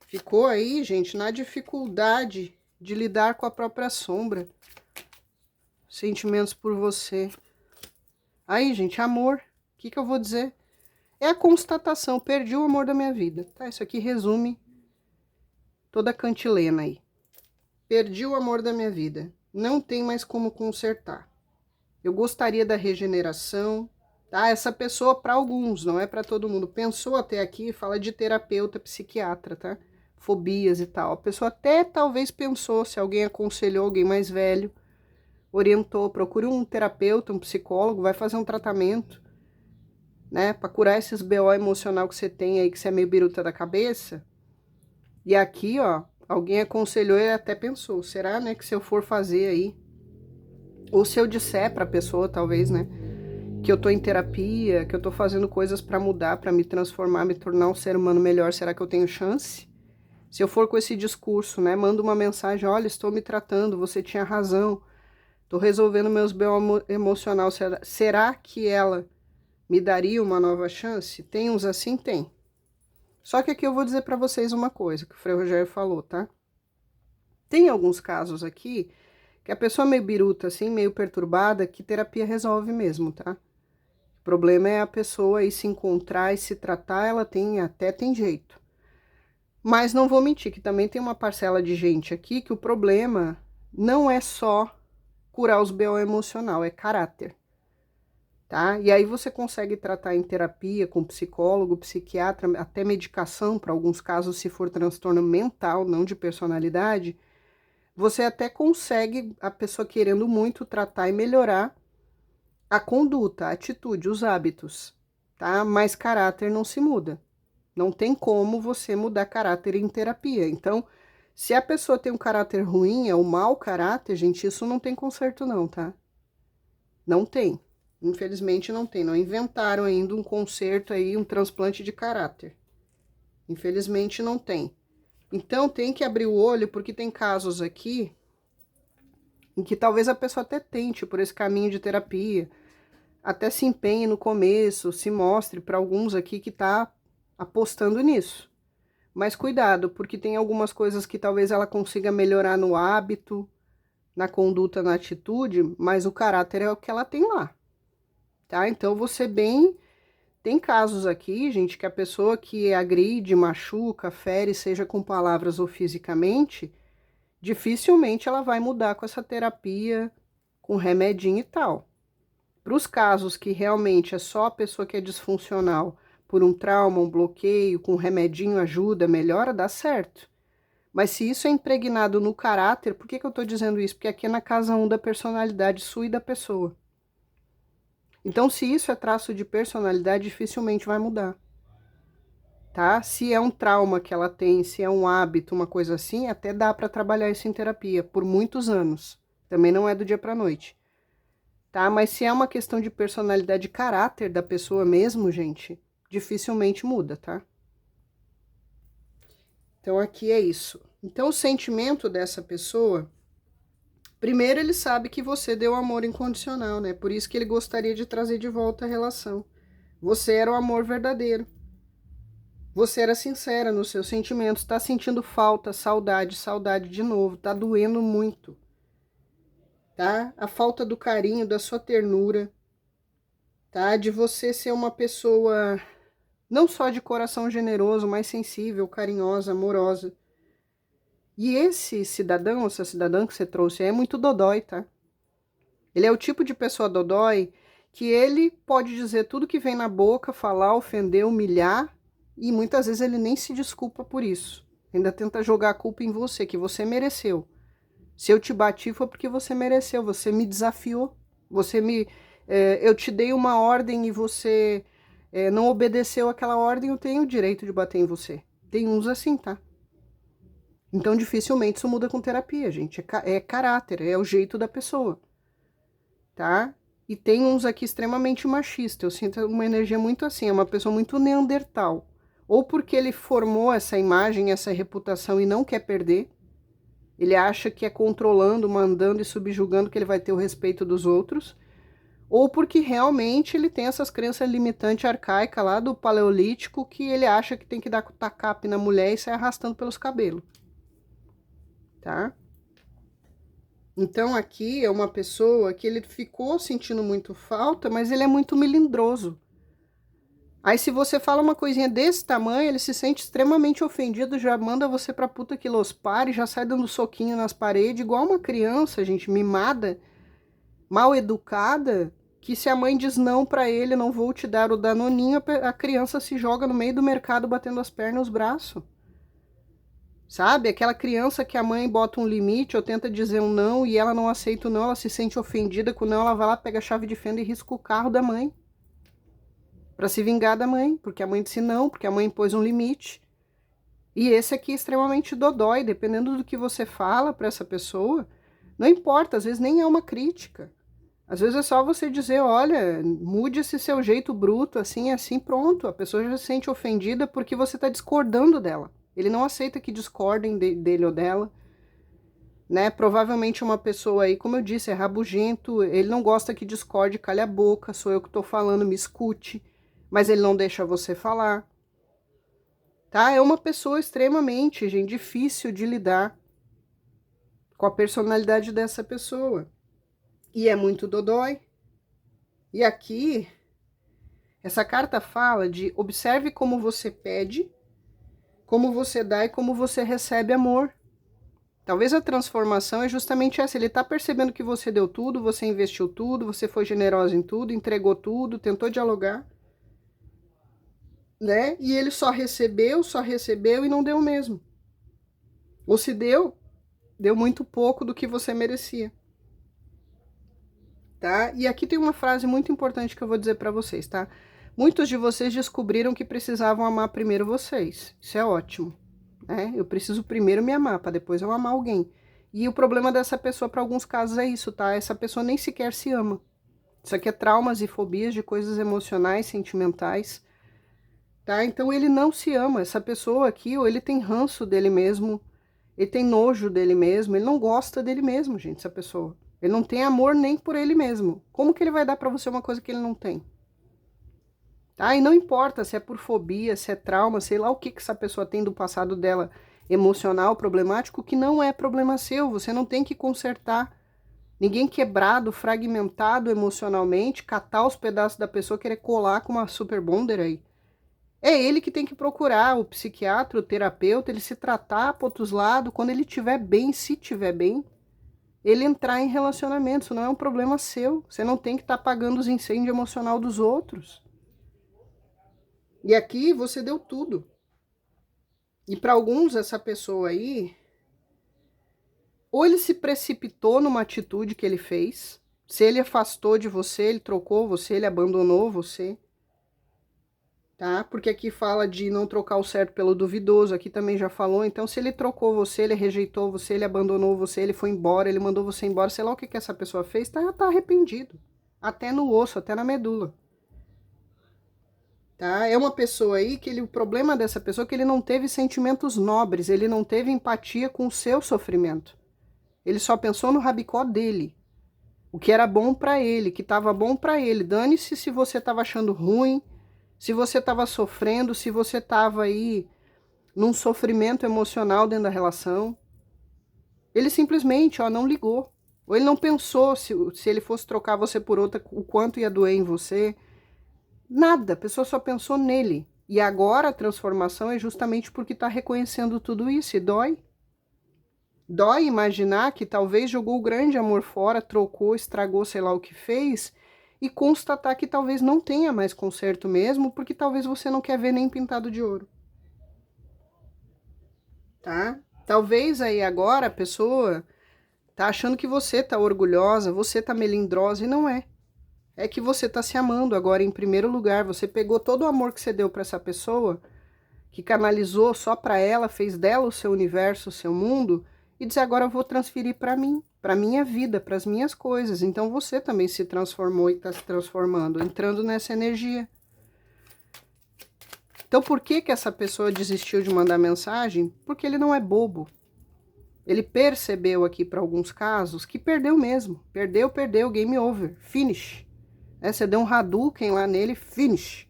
Ficou aí, gente, na dificuldade de lidar com a própria sombra. Sentimentos por você. Aí, gente, amor, o que eu vou dizer? É a constatação, perdi o amor da minha vida, tá? Isso aqui resume toda a cantilena aí. Perdi o amor da minha vida, não tem mais como consertar. Eu gostaria da regeneração, tá? Essa pessoa, para alguns, não é para todo mundo. Pensou até aqui, fala de terapeuta, psiquiatra, tá? Fobias e tal. A pessoa até talvez pensou, se alguém aconselhou alguém mais velho, orientou, procure um terapeuta, um psicólogo, vai fazer um tratamento, né? Para curar esses BO emocional que você tem aí, que você é meio biruta da cabeça. E aqui, ó, alguém aconselhou e até pensou, será, né, que se eu for fazer aí, ou se eu disser pra pessoa, talvez, né, que eu tô em terapia, que eu tô fazendo coisas pra mudar, pra me transformar, me tornar um ser humano melhor, será que eu tenho chance? Se eu for com esse discurso, né, mando uma mensagem, olha, estou me tratando, você tinha razão, tô resolvendo meus BO emocional, será que ela me daria uma nova chance? Tem uns assim? Tem. Só que aqui eu vou dizer pra vocês uma coisa, que o Frei Rogério falou, tá? Tem alguns casos aqui que a pessoa meio biruta, assim, meio perturbada, que terapia resolve mesmo, tá? O problema é a pessoa aí se encontrar e se tratar, ela até tem jeito. Mas não vou mentir, que também tem uma parcela de gente aqui que o problema não é só curar os BO emocional, é caráter, tá? E aí você consegue tratar em terapia, com psicólogo, psiquiatra, até medicação, para alguns casos, se for transtorno mental, não de personalidade, você até consegue, a pessoa querendo muito, tratar e melhorar a conduta, a atitude, os hábitos, tá? Mas caráter não se muda. Não tem como você mudar caráter em terapia. Então, se a pessoa tem um caráter ruim, é um mau caráter, gente, isso não tem conserto não, tá? Não tem. Infelizmente não tem. Não inventaram ainda um conserto aí, um transplante de caráter. Infelizmente não tem. Então, tem que abrir o olho, porque tem casos aqui em que talvez a pessoa até tente por esse caminho de terapia, até se empenhe no começo, se mostre para alguns aqui que tá apostando nisso. Mas cuidado, porque tem algumas coisas que talvez ela consiga melhorar no hábito, na conduta, na atitude, mas o caráter é o que ela tem lá, tá? Então, você bem... Tem casos aqui, gente, que a pessoa que agride, machuca, fere, seja com palavras ou fisicamente, dificilmente ela vai mudar com essa terapia, com remedinho e tal. Para os casos que realmente é só a pessoa que é disfuncional, por um trauma, um bloqueio, com remedinho ajuda, melhora, dá certo. Mas se isso é impregnado no caráter, por que eu estou dizendo isso? Porque aqui é na casa 1 da personalidade sua e da pessoa. Então, se isso é traço de personalidade, dificilmente vai mudar. tá? Se é um trauma que ela tem, se é um hábito, uma coisa assim, até dá para trabalhar isso em terapia por muitos anos. Também não é do dia para noite, tá? Mas se é uma questão de personalidade, de caráter da pessoa mesmo, gente, dificilmente muda, tá? Então aqui é isso. Então o sentimento dessa pessoa, primeiro ele sabe que você deu amor incondicional, né? Por isso que ele gostaria de trazer de volta a relação. Você era o amor verdadeiro. Você era sincera nos seus sentimentos, tá sentindo falta, saudade, saudade de novo, tá doendo muito, tá? A falta do carinho, da sua ternura, tá? De você ser uma pessoa não só de coração generoso, mas sensível, carinhosa, amorosa. E esse cidadão, essa cidadã que você trouxe aí é muito dodói, tá? Ele é o tipo de pessoa dodói que ele pode dizer tudo que vem na boca, falar, ofender, humilhar, e muitas vezes ele nem se desculpa por isso. Ainda tenta jogar a culpa em você, que você mereceu. Se eu te bati foi porque você mereceu, você me desafiou, eu te dei uma ordem e você não obedeceu aquela ordem, eu tenho o direito de bater em você. Tem uns assim, tá? Então dificilmente isso muda com terapia, gente. É caráter, é o jeito da pessoa, tá? E tem uns aqui extremamente machistas. Eu sinto uma energia muito assim, é uma pessoa muito neandertal. Ou porque ele formou essa imagem, essa reputação e não quer perder. Ele acha que é controlando, mandando e subjugando que ele vai ter o respeito dos outros. Ou porque realmente ele tem essas crenças limitantes arcaicas lá do paleolítico que ele acha que tem que dar tacape na mulher e sair arrastando pelos cabelos. Tá? Então aqui é uma pessoa que ele ficou sentindo muito falta, mas ele é muito melindroso. Aí se você fala uma coisinha desse tamanho, ele se sente extremamente ofendido, já manda você pra puta que los pare, já sai dando soquinho nas paredes, igual uma criança, gente, mimada, mal educada, que se a mãe diz não pra ele, não vou te dar o danoninho, a criança se joga no meio do mercado batendo as pernas e os braços. Sabe? Aquela criança que a mãe bota um limite ou tenta dizer um não e ela não aceita o não, ela se sente ofendida com o não, ela vai lá, pega a chave de fenda e risca o carro da mãe. Pra se vingar da mãe, porque a mãe disse não, porque a mãe impôs um limite. E esse aqui é extremamente dodói, dependendo do que você fala pra essa pessoa, não importa, às vezes nem é uma crítica. Às vezes é só você dizer, olha, mude esse seu jeito bruto, assim, pronto. A pessoa já se sente ofendida porque você tá discordando dela. Ele não aceita que discordem dele ou dela, né? Provavelmente uma pessoa aí, como eu disse, é rabugento, ele não gosta que discorde, calha a boca, sou eu que tô falando, me escute, mas ele não deixa você falar, tá? É uma pessoa extremamente, gente, difícil de lidar com a personalidade dessa pessoa. E é muito dodói. E aqui, essa carta fala de observe como você pede, como você dá e como você recebe amor. Talvez a transformação é justamente essa. Ele está percebendo que você deu tudo, você investiu tudo, você foi generosa em tudo, entregou tudo, tentou dialogar, né? E ele só recebeu e não deu mesmo. Ou se deu, deu muito pouco do que você merecia. Tá? E aqui tem uma frase muito importante que eu vou dizer para vocês, tá? Muitos de vocês descobriram que precisavam amar primeiro vocês. Isso é ótimo, né? Eu preciso primeiro me amar, para depois eu amar alguém. E o problema dessa pessoa, para alguns casos, é isso, tá? Essa pessoa nem sequer se ama. Isso aqui é traumas e fobias de coisas emocionais, sentimentais, tá? Então ele não se ama. Essa pessoa aqui, ou ele tem ranço dele mesmo, ele tem nojo dele mesmo, ele não gosta dele mesmo, gente, essa pessoa. Ele não tem amor nem por ele mesmo. Como que ele vai dar para você uma coisa que ele não tem? Tá? E não importa se é por fobia, se é trauma, sei lá o que essa pessoa tem do passado dela emocional, problemático, que não é problema seu, você não tem que consertar. Ninguém quebrado, fragmentado emocionalmente, catar os pedaços da pessoa, querer colar com uma super bonder aí. É ele que tem que procurar o psiquiatra, o terapeuta, ele se tratar para outros lados, quando ele estiver bem, se estiver bem, ele entrar em relacionamento. Isso não é um problema seu. Você não tem que estar pagando os incêndios emocionais dos outros. E aqui você deu tudo. E para alguns, essa pessoa aí, ou ele se precipitou numa atitude que ele fez, se ele afastou de você, ele trocou você, ele abandonou você, tá? Porque aqui fala de não trocar o certo pelo duvidoso, aqui também já falou. Então, se ele trocou você, ele rejeitou você, ele abandonou você, ele foi embora, ele mandou você embora, sei lá o que que essa pessoa fez, tá arrependido. Até no osso, até na medula. Tá? É uma pessoa aí que o problema dessa pessoa é que ele não teve sentimentos nobres, ele não teve empatia com o seu sofrimento. Ele só pensou no rabicó dele. O que era bom pra ele, que tava bom pra ele. Dane-se se você tava achando ruim, se você tava sofrendo, se você tava aí num sofrimento emocional dentro da relação. Ele simplesmente, ó, não ligou. Ou ele não pensou se ele fosse trocar você por outra, o quanto ia doer em você. Nada, a pessoa só pensou nele. E agora a transformação é justamente porque está reconhecendo tudo isso e dói. Dói imaginar que talvez jogou o grande amor fora, trocou, estragou, sei lá o que fez, e constatar que talvez não tenha mais conserto mesmo, porque talvez você não quer ver nem pintado de ouro. Tá? Talvez aí agora a pessoa tá achando que você tá orgulhosa, você tá melindrosa, e não é. É que você tá se amando agora em primeiro lugar. Você pegou todo o amor que você deu para essa pessoa, que canalizou só para ela, fez dela o seu universo, o seu mundo, e diz: agora eu vou transferir para mim, para minha vida, para as minhas coisas. Então você também se transformou e está se transformando, entrando nessa energia. Então por que essa pessoa desistiu de mandar mensagem? Porque ele não é bobo. Ele percebeu aqui para alguns casos que perdeu mesmo. Perdeu, game over, finish. Você deu um Hadouken lá nele, finish.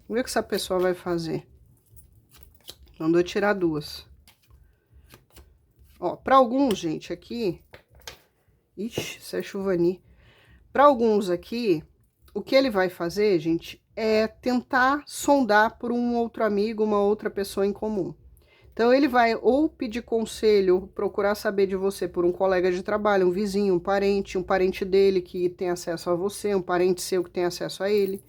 Vamos ver o que essa pessoa vai fazer. Mandou tirar duas. Ó, para alguns, gente, aqui... Ixi, isso é chuvani. Para alguns aqui, o que ele vai fazer, gente, é tentar sondar por um outro amigo, uma outra pessoa em comum. Então, ele vai ou pedir conselho, ou procurar saber de você por um colega de trabalho, um vizinho, um parente dele que tem acesso a você, um parente seu que tem acesso a ele.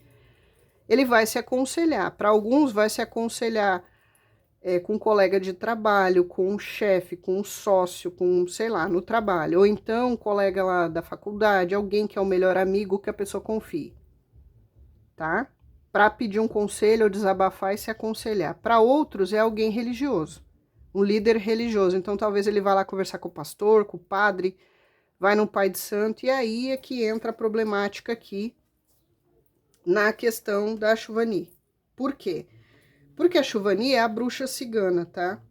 Ele vai se aconselhar. Para alguns, vai se aconselhar com um colega de trabalho, com um chefe, com um sócio, com, sei lá, no trabalho. Ou então, um colega lá da faculdade, alguém que é o melhor amigo que a pessoa confie. Tá? Para pedir um conselho ou desabafar e se aconselhar. Para outros, é alguém religioso. Um líder religioso. Então, talvez ele vá lá conversar com o pastor, com o padre, vai no pai de santo. E aí é que entra a problemática aqui na questão da Shuvani. Por quê? Porque a Shuvani é a bruxa cigana, tá?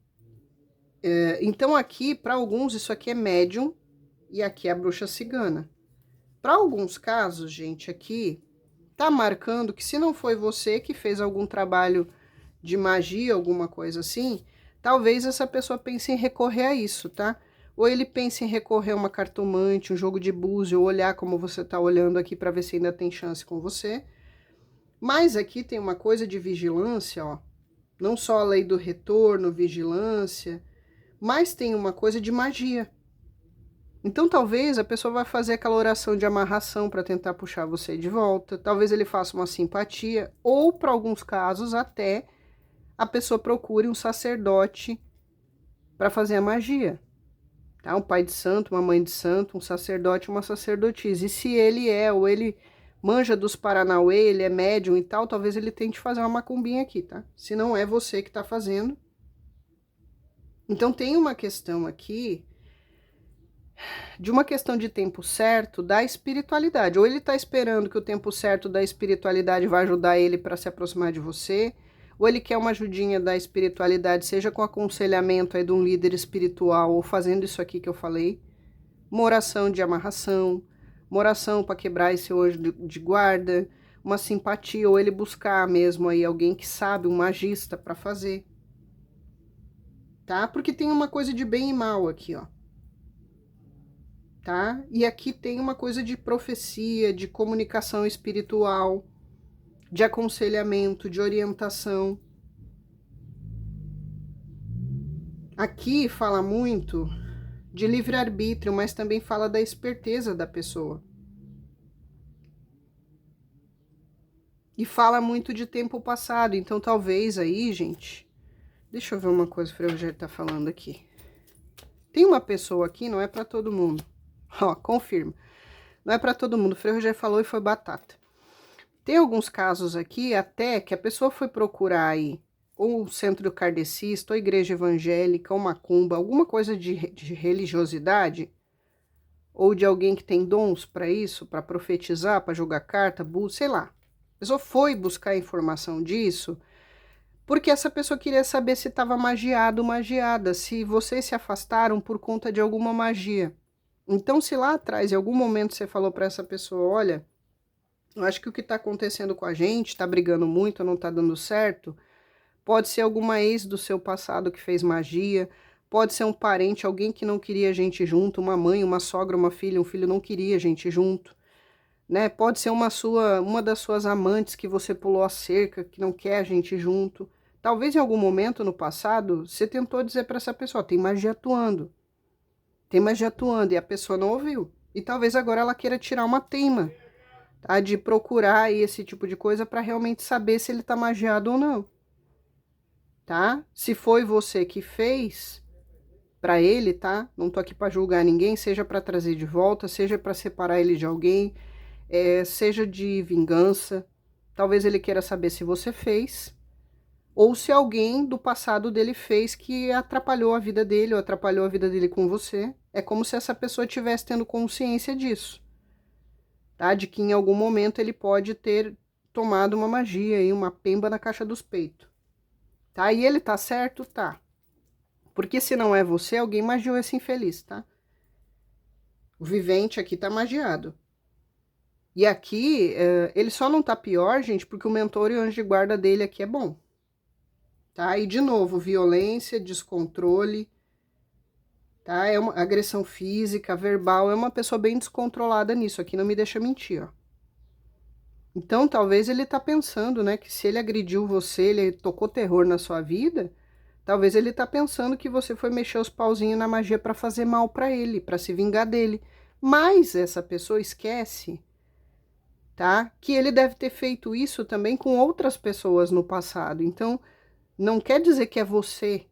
Então aqui, para alguns, isso aqui é médium e aqui é a bruxa cigana. Para alguns casos, gente, aqui tá marcando que se não foi você que fez algum trabalho de magia, alguma coisa assim, talvez essa pessoa pense em recorrer a isso, tá? Ou ele pense em recorrer a uma cartomante, um jogo de búzio, ou olhar como você tá olhando aqui para ver se ainda tem chance com você. Mas aqui tem uma coisa de vigilância, ó. Não só a lei do retorno, vigilância, mas tem uma coisa de magia. Então talvez a pessoa vai fazer aquela oração de amarração para tentar puxar você de volta. Talvez ele faça uma simpatia, ou para alguns casos até a pessoa procure um sacerdote para fazer a magia. Tá? Um pai de santo, uma mãe de santo, um sacerdote, uma sacerdotisa. E se ele ou ele manja dos Paranauê, ele é médium e tal, talvez ele tente fazer uma macumbinha aqui, tá? Se não é você que tá fazendo. Então tem uma questão aqui de uma questão de tempo certo da espiritualidade. Ou ele tá esperando que o tempo certo da espiritualidade vai ajudar ele para se aproximar de você, ou ele quer uma ajudinha da espiritualidade, seja com aconselhamento aí de um líder espiritual, ou fazendo isso aqui que eu falei, uma oração de amarração, uma oração para quebrar esse anjo de guarda, uma simpatia, ou ele buscar mesmo aí alguém que sabe, um magista para fazer. Tá? Porque tem uma coisa de bem e mal aqui, ó. Tá? E aqui tem uma coisa de profecia, de comunicação espiritual, de aconselhamento, de orientação. Aqui fala muito de livre-arbítrio, mas também fala da esperteza da pessoa. E fala muito de tempo passado, então talvez aí, gente... Deixa eu ver uma coisa que o Frei Rogério tá falando aqui. Tem uma pessoa aqui, não é para todo mundo. Ó, confirma. Não é para todo mundo. O Frei Rogério falou e foi batata. Tem alguns casos aqui até que a pessoa foi procurar aí ou o centro kardecista, ou igreja evangélica, ou macumba, alguma coisa de religiosidade, ou de alguém que tem dons para isso, para profetizar, para jogar carta, sei lá. A pessoa foi buscar informação disso porque essa pessoa queria saber se estava magiado ou magiada, se vocês se afastaram por conta de alguma magia. Então, se lá atrás, em algum momento, você falou para essa pessoa, olha, eu acho que o que está acontecendo com a gente, está brigando muito, não está dando certo, pode ser alguma ex do seu passado que fez magia, pode ser um parente, alguém que não queria a gente junto, uma mãe, uma sogra, uma filha, um filho não queria a gente junto, né? Pode ser uma das suas amantes que você pulou a cerca, que não quer a gente junto. Talvez em algum momento no passado, você tentou dizer para essa pessoa, tem magia atuando, e a pessoa não ouviu. E talvez agora ela queira tirar uma teima, tá? De procurar esse tipo de coisa para realmente saber se ele tá magiado ou não. Tá? Se foi você que fez para ele, tá? Não tô aqui para julgar ninguém, seja para trazer de volta, seja para separar ele de alguém, seja de vingança. Talvez ele queira saber se você fez ou se alguém do passado dele fez que atrapalhou a vida dele ou atrapalhou a vida dele com você. É como se essa pessoa estivesse tendo consciência disso, tá? De que em algum momento ele pode ter tomado uma magia e uma pemba na caixa dos peitos. Tá? E ele tá certo? Tá. Porque se não é você, alguém magiou esse infeliz, tá? O vivente aqui tá magiado. E aqui, ele só não tá pior, gente, porque o mentor e o anjo de guarda dele aqui é bom. Tá? E de novo, violência, descontrole, tá? É uma agressão física, verbal, é uma pessoa bem descontrolada nisso. Aqui não me deixa mentir, ó. Então, talvez ele tá pensando, né, que se ele agrediu você, ele tocou terror na sua vida, talvez ele tá pensando que você foi mexer os pauzinhos na magia para fazer mal para ele, para se vingar dele. Mas essa pessoa esquece, tá? Que ele deve ter feito isso também com outras pessoas no passado. Então, não quer dizer que é você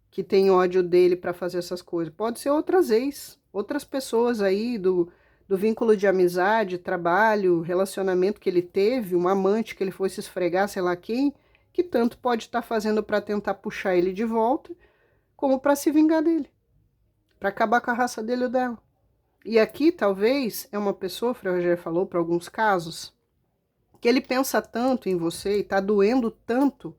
que tem ódio dele para fazer essas coisas. Pode ser outras pessoas aí do vínculo de amizade, trabalho, relacionamento que ele teve, um amante que ele foi se esfregar, sei lá quem, que tanto pode estar fazendo para tentar puxar ele de volta, como para se vingar dele, para acabar com a raça dele ou dela. E aqui, talvez, é uma pessoa, o Frei Rogério falou para alguns casos, que ele pensa tanto em você e está doendo tanto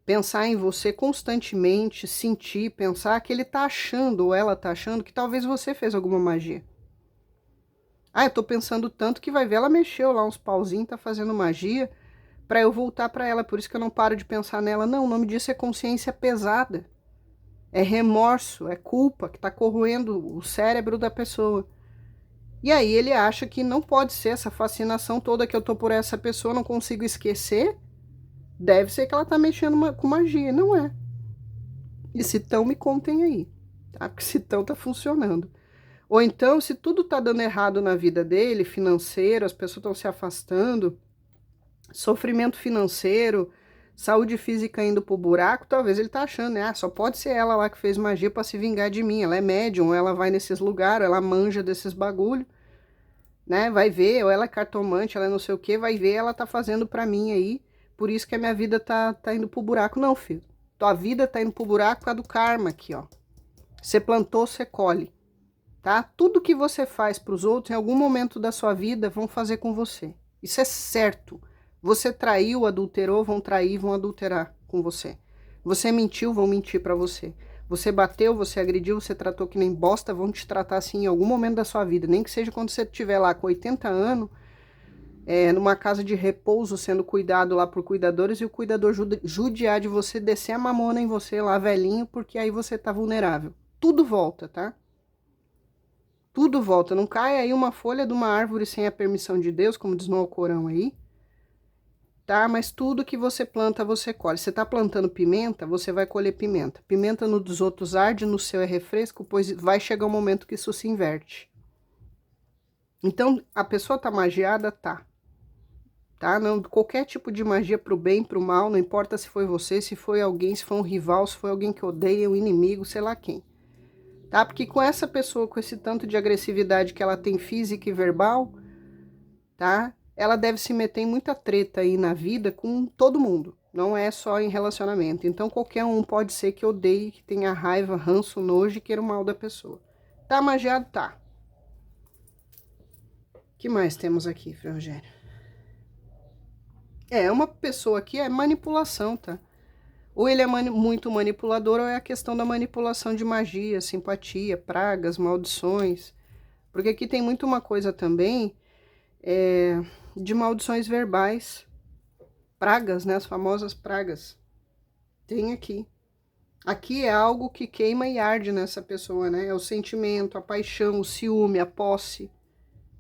pensar em você constantemente, sentir, pensar que ele tá achando ou ela tá achando que talvez você fez alguma magia. Ah, eu tô pensando tanto que vai ver, ela mexeu lá uns pauzinhos, tá fazendo magia para eu voltar para ela, por isso que eu não paro de pensar nela. Não, o nome disso é consciência pesada. É remorso, é culpa que tá corroendo o cérebro da pessoa. E aí ele acha que não pode ser essa fascinação toda que eu tô por essa pessoa, não consigo esquecer. Deve ser que ela tá mexendo com magia, não é? E se tão, me contem aí, tá? Porque se tão tá funcionando. Ou então, se tudo tá dando errado na vida dele, financeiro, as pessoas estão se afastando, sofrimento financeiro, saúde física indo pro buraco, talvez ele tá achando, né? Ah, só pode ser ela lá que fez magia pra se vingar de mim. Ela é médium, ela vai nesses lugares, ela manja desses bagulho, né? Vai ver, ou ela é cartomante, ela é não sei o que, vai ver, ela tá fazendo pra mim aí, por isso que a minha vida tá indo pro buraco. Não, filho. Tua vida tá indo pro buraco por causa do karma aqui, ó. Você plantou, você colhe, tá? Tudo que você faz pros outros, em algum momento da sua vida, vão fazer com você. Isso é certo. Você traiu, adulterou, vão trair, vão adulterar com você. Você mentiu, vão mentir pra você. Você bateu, você agrediu, você tratou que nem bosta, vão te tratar assim em algum momento da sua vida. Nem que seja quando você estiver lá com 80 anos, numa casa de repouso, sendo cuidado lá por cuidadores, e o cuidador judiar de você, descer a mamona em você lá, velhinho, porque aí você tá vulnerável. Tudo volta, tá? Tudo volta. Não cai aí uma folha de uma árvore sem a permissão de Deus, como diz no Alcorão aí, tá? Mas tudo que você planta, você colhe. Você tá plantando pimenta, você vai colher pimenta. Pimenta no dos outros arde, no seu é refresco, pois vai chegar um momento que isso se inverte. Então, a pessoa tá magiada? Tá. Tá? Não, qualquer tipo de magia pro bem, pro mal, não importa se foi você, se foi alguém, se foi um rival, se foi alguém que odeia, um inimigo, sei lá quem. Tá? Porque com essa pessoa, com esse tanto de agressividade que ela tem física e verbal, tá? ela deve se meter em muita treta aí na vida com todo mundo, não é só em relacionamento. Então qualquer um pode ser que odeie, que tenha raiva, ranço, nojo e queira o mal da pessoa. Tá magiado? Tá. O que mais temos aqui, Frei Rogério? Uma pessoa aqui é manipulação, tá? Ou ele é muito manipulador, ou é a questão da manipulação de magia, simpatia, pragas, maldições. Porque aqui tem muito uma coisa também de maldições verbais. Pragas, né? As famosas pragas. Tem aqui. Aqui é algo que queima e arde nessa pessoa, né? É o sentimento, a paixão, o ciúme, a posse.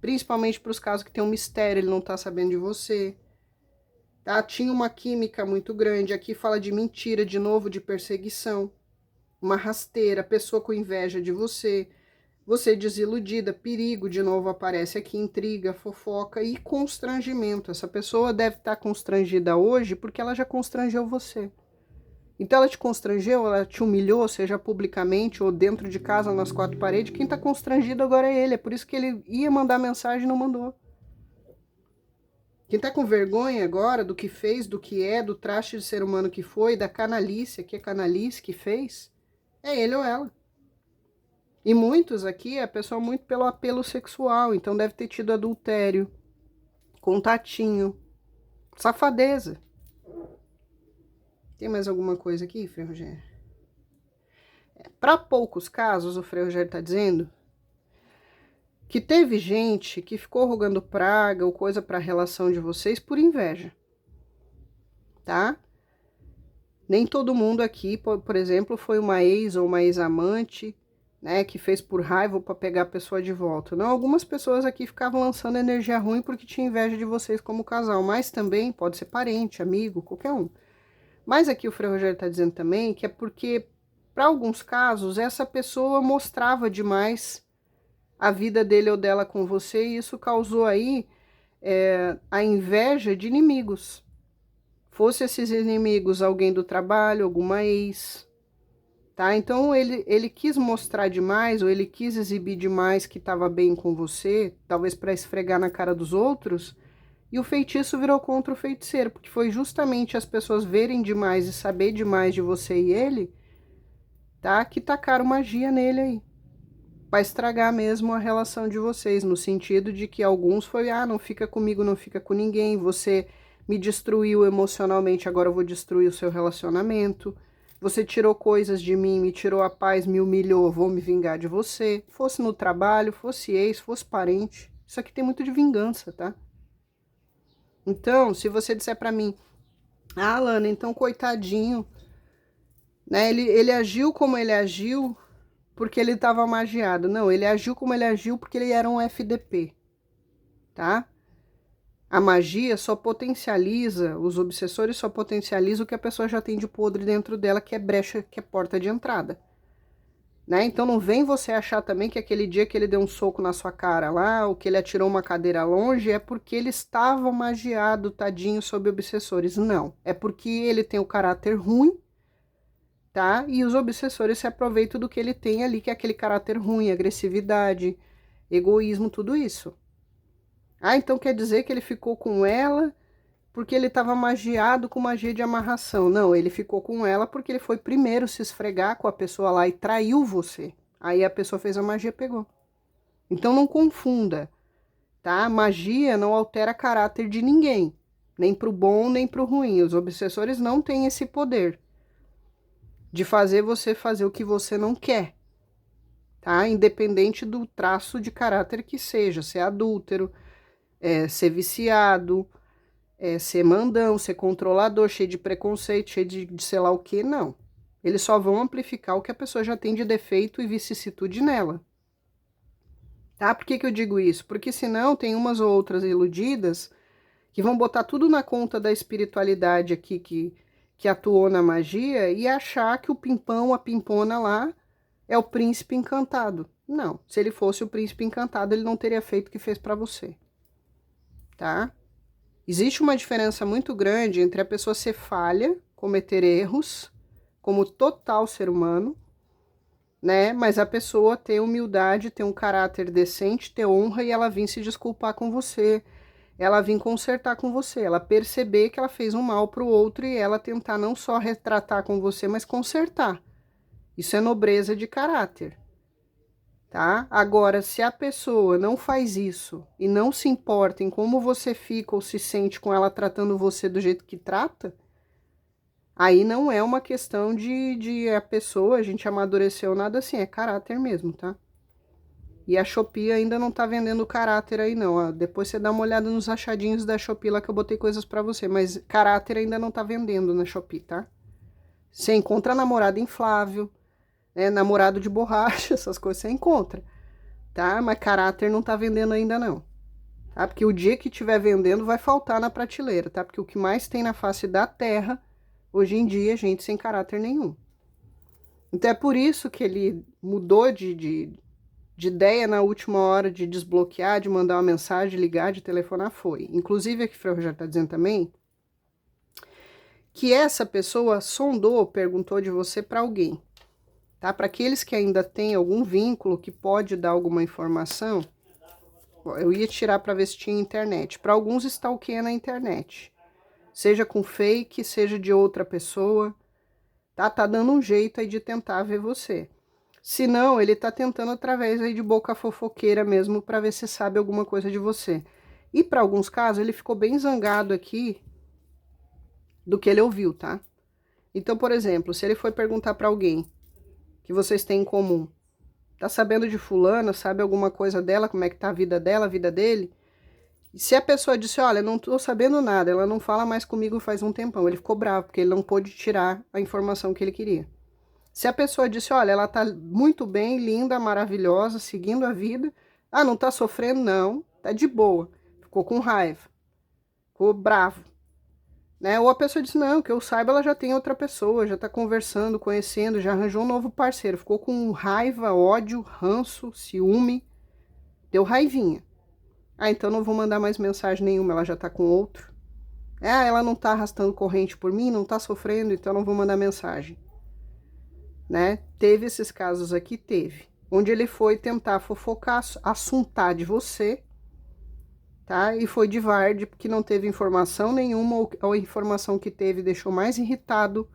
Principalmente para os casos que tem um mistério, ele não tá sabendo de você. Tá? Tinha uma química muito grande. Aqui fala de mentira, de novo, de perseguição. Uma rasteira, pessoa com inveja de você. Você desiludida, perigo, de novo aparece aqui, intriga, fofoca e constrangimento. Essa pessoa deve estar constrangida hoje porque ela já constrangeu você. Então ela te constrangeu, ela te humilhou, seja publicamente ou dentro de casa, nas quatro paredes. Quem está constrangido agora é ele, é por isso que ele ia mandar mensagem e não mandou. Quem está com vergonha agora do que fez, do que é, do traste de ser humano que foi, da canalice, que é canalice que fez, é ele ou ela. E muitos aqui é a pessoa muito pelo apelo sexual, então deve ter tido adultério, contatinho, safadeza. Tem mais alguma coisa aqui, Frei Rogério? Para poucos casos, o Frei Rogério está dizendo que teve gente que ficou rogando praga ou coisa para a relação de vocês por inveja, tá? Nem todo mundo aqui, por exemplo, foi uma ex ou uma ex-amante, né, que fez por raiva para pegar a pessoa de volta. Não, algumas pessoas aqui ficavam lançando energia ruim porque tinha inveja de vocês como casal, mas também pode ser parente, amigo, qualquer um. Mas aqui o Frei Rogério está dizendo também que é porque, para alguns casos, essa pessoa mostrava demais a vida dele ou dela com você e isso causou aí a inveja de inimigos. Fosse esses inimigos alguém do trabalho, alguma ex, tá? Então ele quis mostrar demais ou ele quis exibir demais que estava bem com você, talvez para esfregar na cara dos outros, e o feitiço virou contra o feiticeiro, porque foi justamente as pessoas verem demais e saber demais de você e ele, tá? Que tacaram magia nele aí, para estragar mesmo a relação de vocês, no sentido de que alguns foi, não fica comigo, não fica com ninguém, você me destruiu emocionalmente, agora eu vou destruir o seu relacionamento. Você tirou coisas de mim, me tirou a paz, me humilhou, vou me vingar de você. Fosse no trabalho, fosse ex, fosse parente. Isso aqui tem muito de vingança, tá? Então, se você disser pra mim, Lana, então coitadinho, né? Ele agiu como ele agiu porque ele estava magiado. Não, ele agiu como ele agiu porque ele era um FDP, tá? A magia só potencializa, os obsessores só potencializam o que a pessoa já tem de podre dentro dela, que é brecha, que é porta de entrada. Né? Então não vem você achar também que aquele dia que ele deu um soco na sua cara lá, ou que ele atirou uma cadeira longe, é porque ele estava magiado, tadinho, sob obsessores. Não, é porque ele tem o caráter ruim, tá? E os obsessores se aproveitam do que ele tem ali, que é aquele caráter ruim, agressividade, egoísmo, tudo isso. Então quer dizer que ele ficou com ela porque ele estava magiado com magia de amarração. Não, ele ficou com ela porque ele foi primeiro se esfregar com a pessoa lá e traiu você. Aí a pessoa fez a magia e pegou. Então não confunda, tá? Magia não altera caráter de ninguém, nem pro bom nem pro ruim. Os obsessores não têm esse poder de fazer você fazer o que você não quer, tá? Independente do traço de caráter que seja, ser adúltero, ser viciado, ser mandão, ser controlador, cheio de preconceito, cheio de sei lá o que, não. Eles só vão amplificar o que a pessoa já tem de defeito e vicissitude nela. Tá? Por que eu digo isso? Porque senão tem umas ou outras iludidas que vão botar tudo na conta da espiritualidade aqui que atuou na magia e achar que o pimpão, a pimpona lá, é o príncipe encantado. Não, se ele fosse o príncipe encantado, ele não teria feito o que fez pra você. Tá? Existe uma diferença muito grande entre a pessoa ser falha, cometer erros, como total ser humano, né? Mas a pessoa ter humildade, ter um caráter decente, ter honra e ela vir se desculpar com você. ela vir consertar com você, ela perceber que ela fez um mal para o outro e ela tentar não só retratar com você, mas consertar. Isso é nobreza de caráter, tá? Agora, se a pessoa não faz isso e não se importa em como você fica ou se sente com ela tratando você do jeito que trata, aí não é uma questão de a pessoa, a gente amadureceu, nada assim, é caráter mesmo, tá? E a Shopee ainda não tá vendendo caráter aí não, ó. Depois você dá uma olhada nos achadinhos da Shopee lá que eu botei coisas pra você, mas caráter ainda não tá vendendo na Shopee, tá? Você encontra namorado inflável, né, namorado de borracha, essas coisas você encontra, tá? Mas caráter não tá vendendo ainda não, tá? Porque o dia que tiver vendendo vai faltar na prateleira, tá? Porque o que mais tem na face da terra, hoje em dia, é gente sem caráter nenhum. Então é por isso que ele mudou de ideia na última hora de desbloquear, de mandar uma mensagem, ligar, de telefonar, foi. Inclusive, aqui o Frei Rogério está dizendo também que essa pessoa sondou, perguntou de você para alguém, tá? Para aqueles que ainda têm algum vínculo que pode dar alguma informação, eu ia tirar para ver se tinha internet. Para alguns stalkeia na internet, seja com fake, seja de outra pessoa, tá? Tá dando um jeito aí de tentar ver você. Se não, ele tá tentando através aí de boca fofoqueira mesmo para ver se sabe alguma coisa de você. E para alguns casos ele ficou bem zangado aqui do que ele ouviu, tá? Então, por exemplo, se ele foi perguntar para alguém que vocês têm em comum, tá sabendo de fulana, sabe alguma coisa dela, como é que tá a vida dela, a vida dele? E se a pessoa disse, olha, não tô sabendo nada, ela não fala mais comigo faz um tempão, ele ficou bravo porque ele não pôde tirar a informação que ele queria. Se a pessoa disse, olha, ela tá muito bem, linda, maravilhosa, seguindo a vida. Ah, não tá sofrendo? Não, tá de boa. Ficou com raiva, ficou bravo, né? Ou a pessoa disse, não, que eu saiba, ela já tem outra pessoa, já tá conversando, conhecendo, já arranjou um novo parceiro. Ficou com raiva, ódio, ranço, ciúme, deu raivinha. Ah, então não vou mandar mais mensagem nenhuma, ela já tá com outro. Ah, ela não tá arrastando corrente por mim, não tá sofrendo, então não vou mandar mensagem. Né? Teve esses casos aqui, teve. Onde ele foi tentar fofocar, assuntar de você, tá? E foi de varde, porque não teve informação nenhuma, ou a informação que teve deixou mais irritado,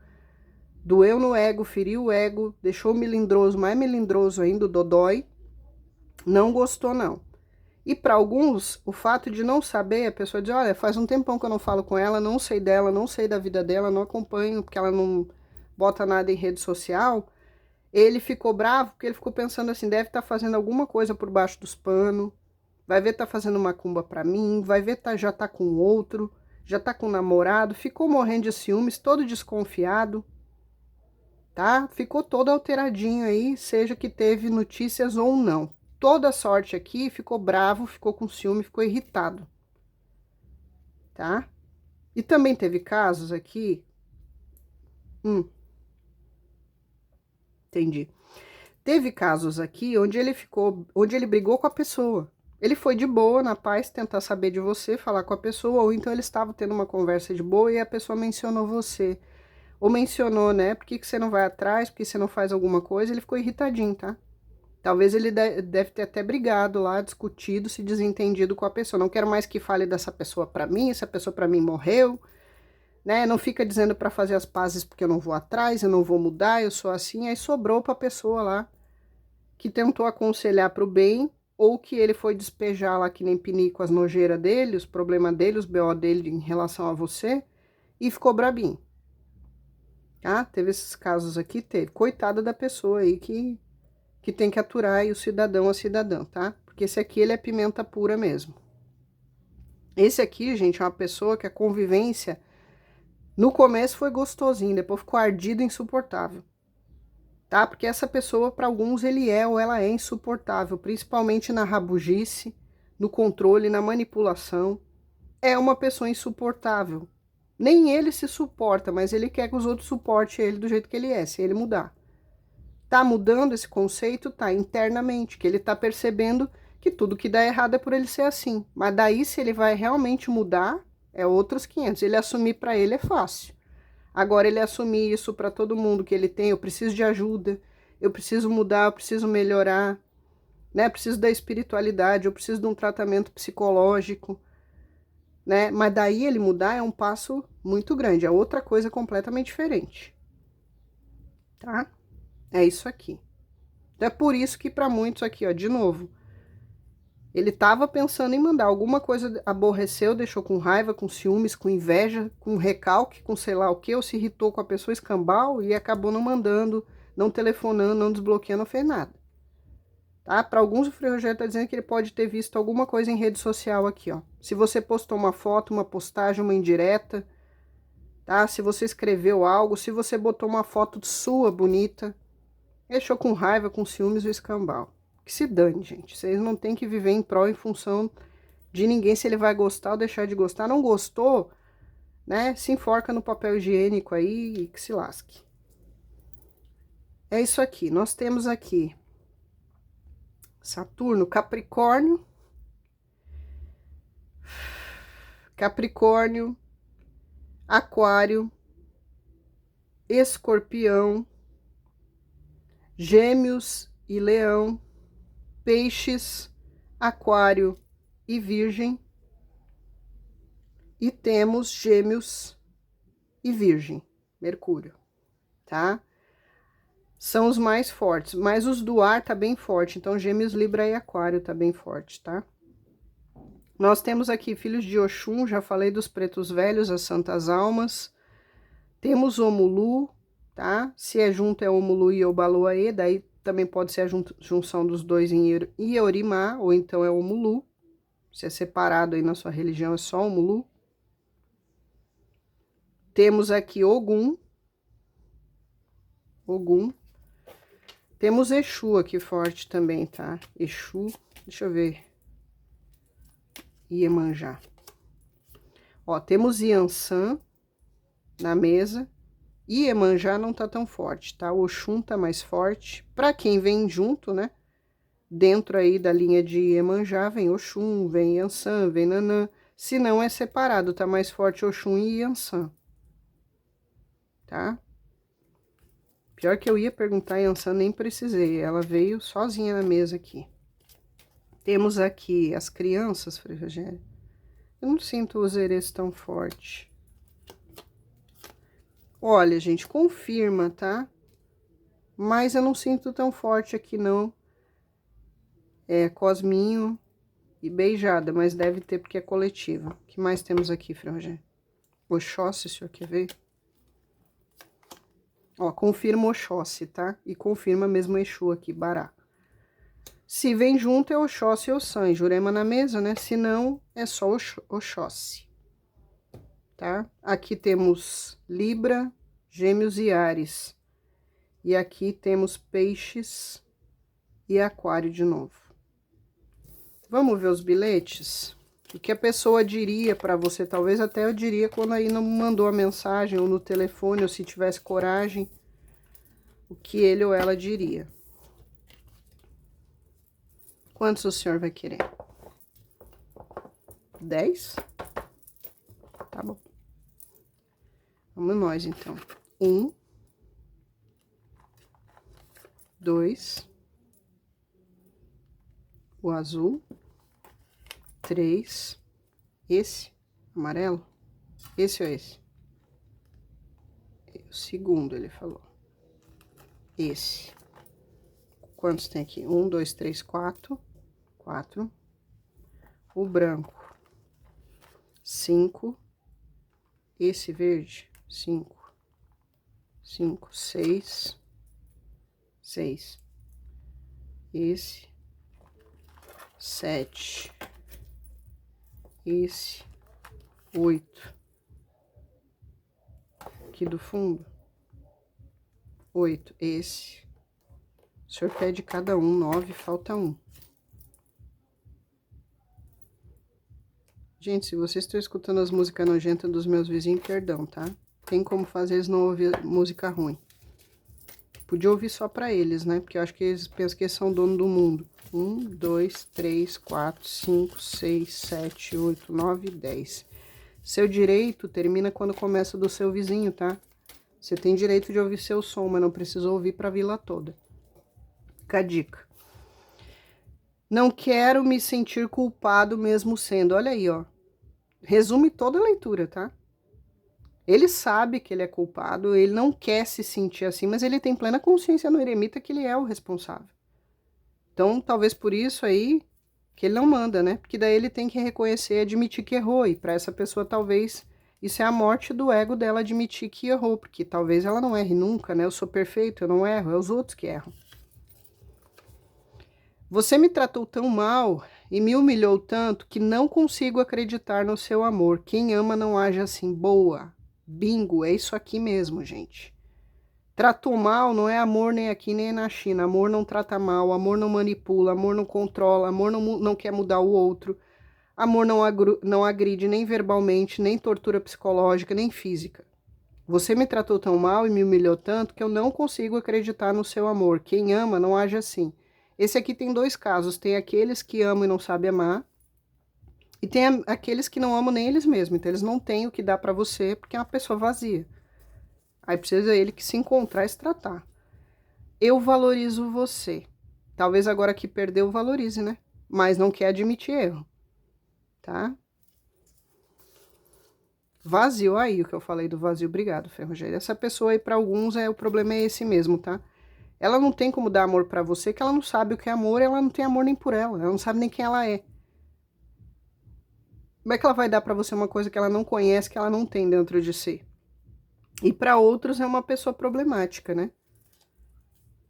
doeu no ego, feriu o ego, deixou melindroso, mais melindroso ainda, o dodói. Não gostou, não. E para alguns, o fato de não saber, a pessoa diz, olha, faz um tempão que eu não falo com ela, não sei dela, não sei da vida dela, não acompanho, porque ela não bota nada em rede social. Ele ficou bravo porque ele ficou pensando assim, deve estar fazendo alguma coisa por baixo dos panos, vai ver tá fazendo macumba pra mim, vai ver já tá com outro, já tá com namorado, ficou morrendo de ciúmes, todo desconfiado, tá? Ficou todo alteradinho aí, seja que teve notícias ou não. Toda sorte aqui, ficou bravo, ficou com ciúme, ficou irritado, tá? E também teve casos aqui... Entendi. Teve casos aqui onde ele brigou com a pessoa. Ele foi de boa, na paz, tentar saber de você, falar com a pessoa, ou então ele estava tendo uma conversa de boa e a pessoa mencionou você. Ou mencionou, né, por que você não vai atrás, por que você não faz alguma coisa, ele ficou irritadinho, tá? Talvez ele deve ter até brigado lá, discutido, se desentendido com a pessoa. Não quero mais que fale dessa pessoa pra mim, essa pessoa pra mim morreu, né? Não fica dizendo pra fazer as pazes porque eu não vou atrás, eu não vou mudar, eu sou assim. Aí sobrou pra pessoa lá que tentou aconselhar para o bem, ou que ele foi despejar lá que nem pinico as nojeiras dele, os problemas dele, os BO dele em relação a você, e ficou brabinho. Tá? Teve esses casos aqui, teve. Coitada da pessoa aí que tem que aturar aí o cidadão a cidadã, tá? Porque esse aqui, ele é pimenta pura mesmo. Esse aqui, gente, é uma pessoa que a convivência, no começo foi gostosinho, depois ficou ardido e insuportável. Tá? Porque essa pessoa, para alguns, ele é ou ela é insuportável, principalmente na rabugice, no controle, na manipulação. É uma pessoa insuportável. Nem ele se suporta, mas ele quer que os outros suportem ele do jeito que ele é, se ele mudar. Tá mudando esse conceito? Tá, internamente, que ele tá percebendo que tudo que dá errado é por ele ser assim. Mas daí, se ele vai realmente mudar, é outros 500. Ele assumir para ele é fácil. Agora ele assumir isso para todo mundo que ele tem, eu preciso de ajuda, eu preciso mudar, eu preciso melhorar, né? Eu preciso da espiritualidade, eu preciso de um tratamento psicológico, né? Mas daí ele mudar é um passo muito grande, é outra coisa completamente diferente, tá? É isso aqui. Então é por isso que para muitos aqui, ó, de novo, ele tava pensando em mandar alguma coisa, aborreceu, deixou com raiva, com ciúmes, com inveja, com recalque, com sei lá o que, ou se irritou com a pessoa escambau e acabou não mandando, não telefonando, não desbloqueando, não fez nada. Tá? Para alguns, o Frei Rogério tá dizendo que ele pode ter visto alguma coisa em rede social aqui, ó. Se você postou uma foto, uma postagem, uma indireta, tá? Se você escreveu algo, se você botou uma foto sua bonita, deixou com raiva, com ciúmes o escambau. Que se dane, gente. Vocês não tem que viver em prol, em função de ninguém, se ele vai gostar ou deixar de gostar. Não gostou, né? Se enforca no papel higiênico aí e que se lasque. É isso aqui. Nós temos aqui Saturno, Capricórnio. Capricórnio, Aquário, Escorpião, Gêmeos e Leão, Peixes, Aquário e Virgem. E temos Gêmeos e Virgem, Mercúrio, tá? São os mais fortes, mas os do ar tá bem forte, então Gêmeos, Libra e Aquário tá bem forte, tá? Nós temos aqui filhos de Oxum, já falei dos pretos velhos, as santas almas. Temos Omulu, tá? Se é junto é Omulu e Obaloaê, daí também pode ser a junção dos dois em Iorimá, ou então é Omulu. Se é separado aí na sua religião, é só Omulu. Temos aqui Ogum. Ogum. Temos Exu aqui forte também, tá? Exu, deixa eu ver. Iemanjá. Ó, temos Iansã na mesa. Iemanjá não tá tão forte, tá? O Oxum tá mais forte. Pra quem vem junto, né? Dentro aí da linha de Iemanjá, vem Oxum, vem Iansã, vem Nanã. Se não, é separado, tá mais forte Oxum e Iansã. Tá? Pior que eu ia perguntar a Iansã, nem precisei. Ela veio sozinha na mesa aqui. Temos aqui as crianças, Frei Rogério. Eu não sinto o Zerês tão forte. Olha, gente, confirma, tá? Mas eu não sinto tão forte aqui, não. É Cosminho e Beijada, mas deve ter porque é coletiva. O que mais temos aqui, Frei Rogério? Oxóssi, o senhor quer ver? Ó, confirma Oxóssi, tá? E confirma mesmo Exu aqui, Bará. Se vem junto é Oxóssi e Ossan, Jurema na mesa, né? Se não, é só Oxóssi. Tá? Aqui temos Libra, Gêmeos e Áries. E aqui temos Peixes e Aquário de novo. Vamos ver os bilhetes? O que a pessoa diria para você? Talvez até eu diria quando aí não mandou a mensagem, ou no telefone, ou se tivesse coragem, o que ele ou ela diria. Quantos o senhor vai querer? 10? Tá bom. Vamos nós, então. 1, 2, o azul, 3, esse, amarelo, esse ou esse? O segundo, ele falou. Esse. Quantos tem aqui? 1, 2, 3, 4. 4. O branco. 5. Esse verde. 5. 5, 6. 6. Esse. 7. Esse. 8. Aqui do fundo. 8. Esse. O senhor pede cada um. 9, falta 1. Gente, se vocês estão escutando as músicas nojentas dos meus vizinhos, perdão, tá? Tem como fazer eles não ouvir música ruim. Podia ouvir só pra eles, né? Porque eu acho que eles pensam que eles são dono do mundo. 1, 2, 3, 4, 5, 6, 7, 8, 9, 10. Seu direito termina quando começa do seu vizinho, tá? Você tem direito de ouvir seu som, mas não precisa ouvir pra vila toda. Fica a dica. Não quero me sentir culpado mesmo sendo. Olha aí, ó. Resume toda a leitura, tá? Ele sabe que ele é culpado, ele não quer se sentir assim, mas ele tem plena consciência no eremita que ele é o responsável. Então, talvez por isso aí que ele não manda, né? Porque daí ele tem que reconhecer e admitir que errou. E para essa pessoa, talvez, isso é a morte do ego dela admitir que errou. Porque talvez ela não erre nunca, né? Eu sou perfeito, eu não erro, é os outros que erram. Você me tratou tão mal e me humilhou tanto que não consigo acreditar no seu amor. Quem ama não age assim. Boa. Bingo, é isso aqui mesmo, gente. Tratou mal não é amor nem aqui nem na China. Amor não trata mal, amor não manipula, amor não controla, amor não quer mudar o outro. Amor não agride nem verbalmente, nem tortura psicológica, nem física. Você me tratou tão mal e me humilhou tanto que eu não consigo acreditar no seu amor. Quem ama não age assim. Esse aqui tem dois casos. Tem aqueles que amam e não sabem amar. E tem aqueles que não amam nem eles mesmos. Então eles não têm o que dar pra você porque é uma pessoa vazia. Aí precisa ele que se encontrar e se tratar. Eu valorizo você. Talvez agora que perdeu, valorize, né? Mas não quer admitir erro. Tá? Vazio, aí o que eu falei do vazio. Obrigado, Ferrugério. Essa pessoa aí, pra alguns, o problema é esse mesmo, tá? Ela não tem como dar amor pra você, que ela não sabe o que é amor, ela não tem amor nem por ela. Ela não sabe nem quem ela é. Como é que ela vai dar pra você uma coisa que ela não conhece, que ela não tem dentro de si? E para outros é uma pessoa problemática, né?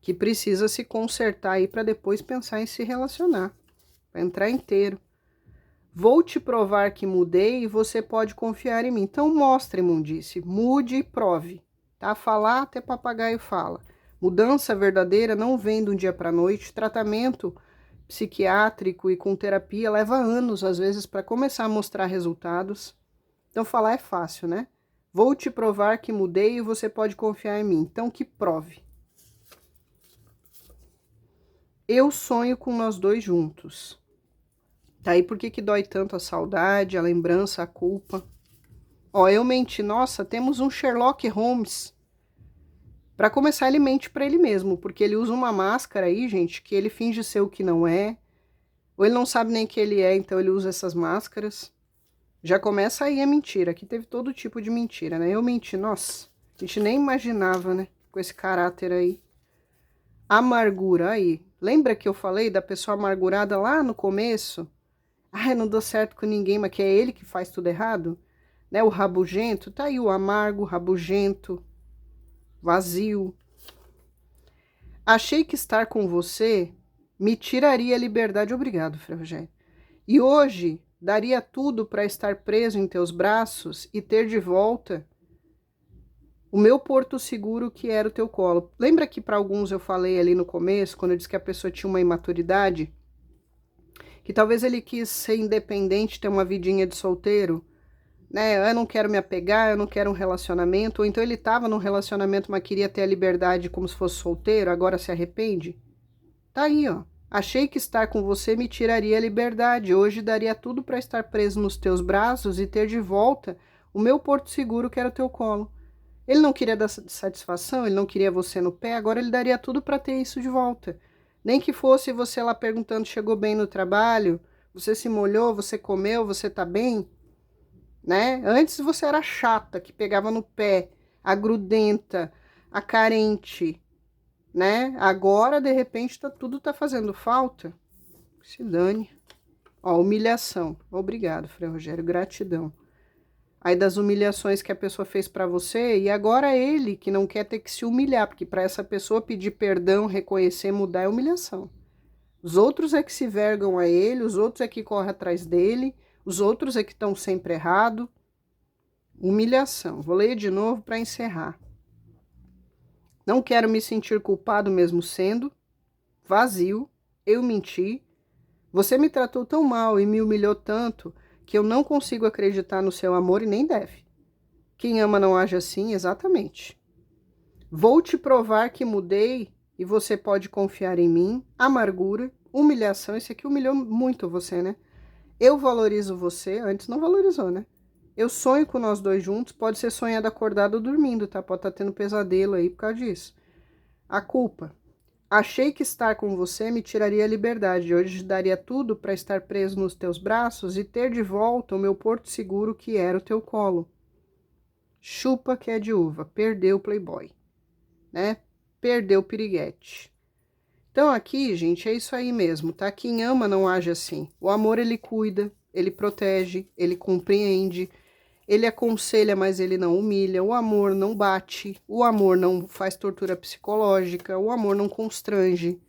Que precisa se consertar aí para depois pensar em se relacionar, para entrar inteiro. Vou te provar que mudei e você pode confiar em mim. Então mostre, imundice, mude e prove, tá? Falar até papagaio fala. Mudança verdadeira não vem de um dia para a noite. Tratamento psiquiátrico e com terapia leva anos, às vezes, para começar a mostrar resultados. Então falar é fácil, né? Vou te provar que mudei e você pode confiar em mim. Então que prove. Eu sonho com nós dois juntos. Tá aí por que dói tanto a saudade, a lembrança, a culpa. Ó, eu menti. Nossa, temos um Sherlock Holmes. Pra começar, ele mente pra ele mesmo, porque ele usa uma máscara aí, gente, que ele finge ser o que não é. Ou ele não sabe nem que ele é, então ele usa essas máscaras. Já começa aí a mentira. Aqui teve todo tipo de mentira, né? Eu menti, nossa. A gente nem imaginava, né? Com esse caráter aí. Amargura, aí. Lembra que eu falei da pessoa amargurada lá no começo? Ai, não dou certo com ninguém, mas que é ele que faz tudo errado? Né? O rabugento, tá aí o amargo, rabugento, vazio. Achei que estar com você me tiraria a liberdade. Obrigado, Frei Rogério. E hoje daria tudo para estar preso em teus braços e ter de volta o meu porto seguro que era o teu colo. Lembra que para alguns eu falei ali no começo, quando eu disse que a pessoa tinha uma imaturidade? Que talvez ele quis ser independente, ter uma vidinha de solteiro, né? Eu não quero me apegar, eu não quero um relacionamento. Ou então ele estava num relacionamento, mas queria ter a liberdade como se fosse solteiro, agora se arrepende? Tá aí, ó. Achei que estar com você me tiraria a liberdade. Hoje daria tudo para estar preso nos teus braços e ter de volta o meu porto seguro que era o teu colo. Ele não queria dar satisfação, ele não queria você no pé, agora ele daria tudo para ter isso de volta. Nem que fosse você lá perguntando, chegou bem no trabalho, você se molhou, você comeu, você tá bem, né? Antes você era chata, que pegava no pé, a grudenta, a carente, né? Agora, de repente, tudo tá fazendo falta. Se dane. Ó, humilhação. Obrigado, Frei Rogério, gratidão. Aí das humilhações que a pessoa fez para você, e agora ele que não quer ter que se humilhar, porque para essa pessoa pedir perdão, reconhecer, mudar é humilhação. Os outros é que se vergam a ele, os outros é que correm atrás dele, os outros é que estão sempre errado. Humilhação. Vou ler de novo para encerrar. Não quero me sentir culpado mesmo sendo vazio, eu menti, você me tratou tão mal e me humilhou tanto que eu não consigo acreditar no seu amor e nem deve. Quem ama não age assim, exatamente. Vou te provar que mudei e você pode confiar em mim. Amargura, humilhação, esse aqui humilhou muito você, né? Eu valorizo você, antes não valorizou, né? Eu sonho com nós dois juntos, pode ser sonhado acordado ou dormindo, tá? Pode estar tendo pesadelo aí por causa disso. A culpa. Achei que estar com você me tiraria a liberdade. Hoje daria tudo para estar preso nos teus braços e ter de volta o meu porto seguro que era o teu colo. Chupa que é de uva. Perdeu o playboy, né? Perdeu o piriguete. Então aqui, gente, é isso aí mesmo, tá? Quem ama não age assim. O amor, ele cuida, ele protege, ele compreende, ele aconselha, mas ele não humilha. O amor não bate, o amor não faz tortura psicológica, o amor não constrange,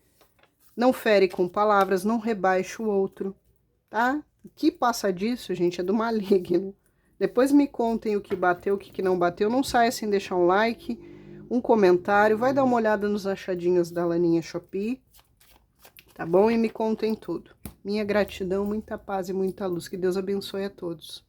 não fere com palavras, não rebaixa o outro, tá? O que passa disso, gente, é do maligno. Depois me contem o que bateu, o que não bateu. Não saia sem deixar um like, um comentário. Vai dar uma olhada nos achadinhos da Laninha Shopee, tá bom? E me contem tudo. Minha gratidão, muita paz e muita luz. Que Deus abençoe a todos.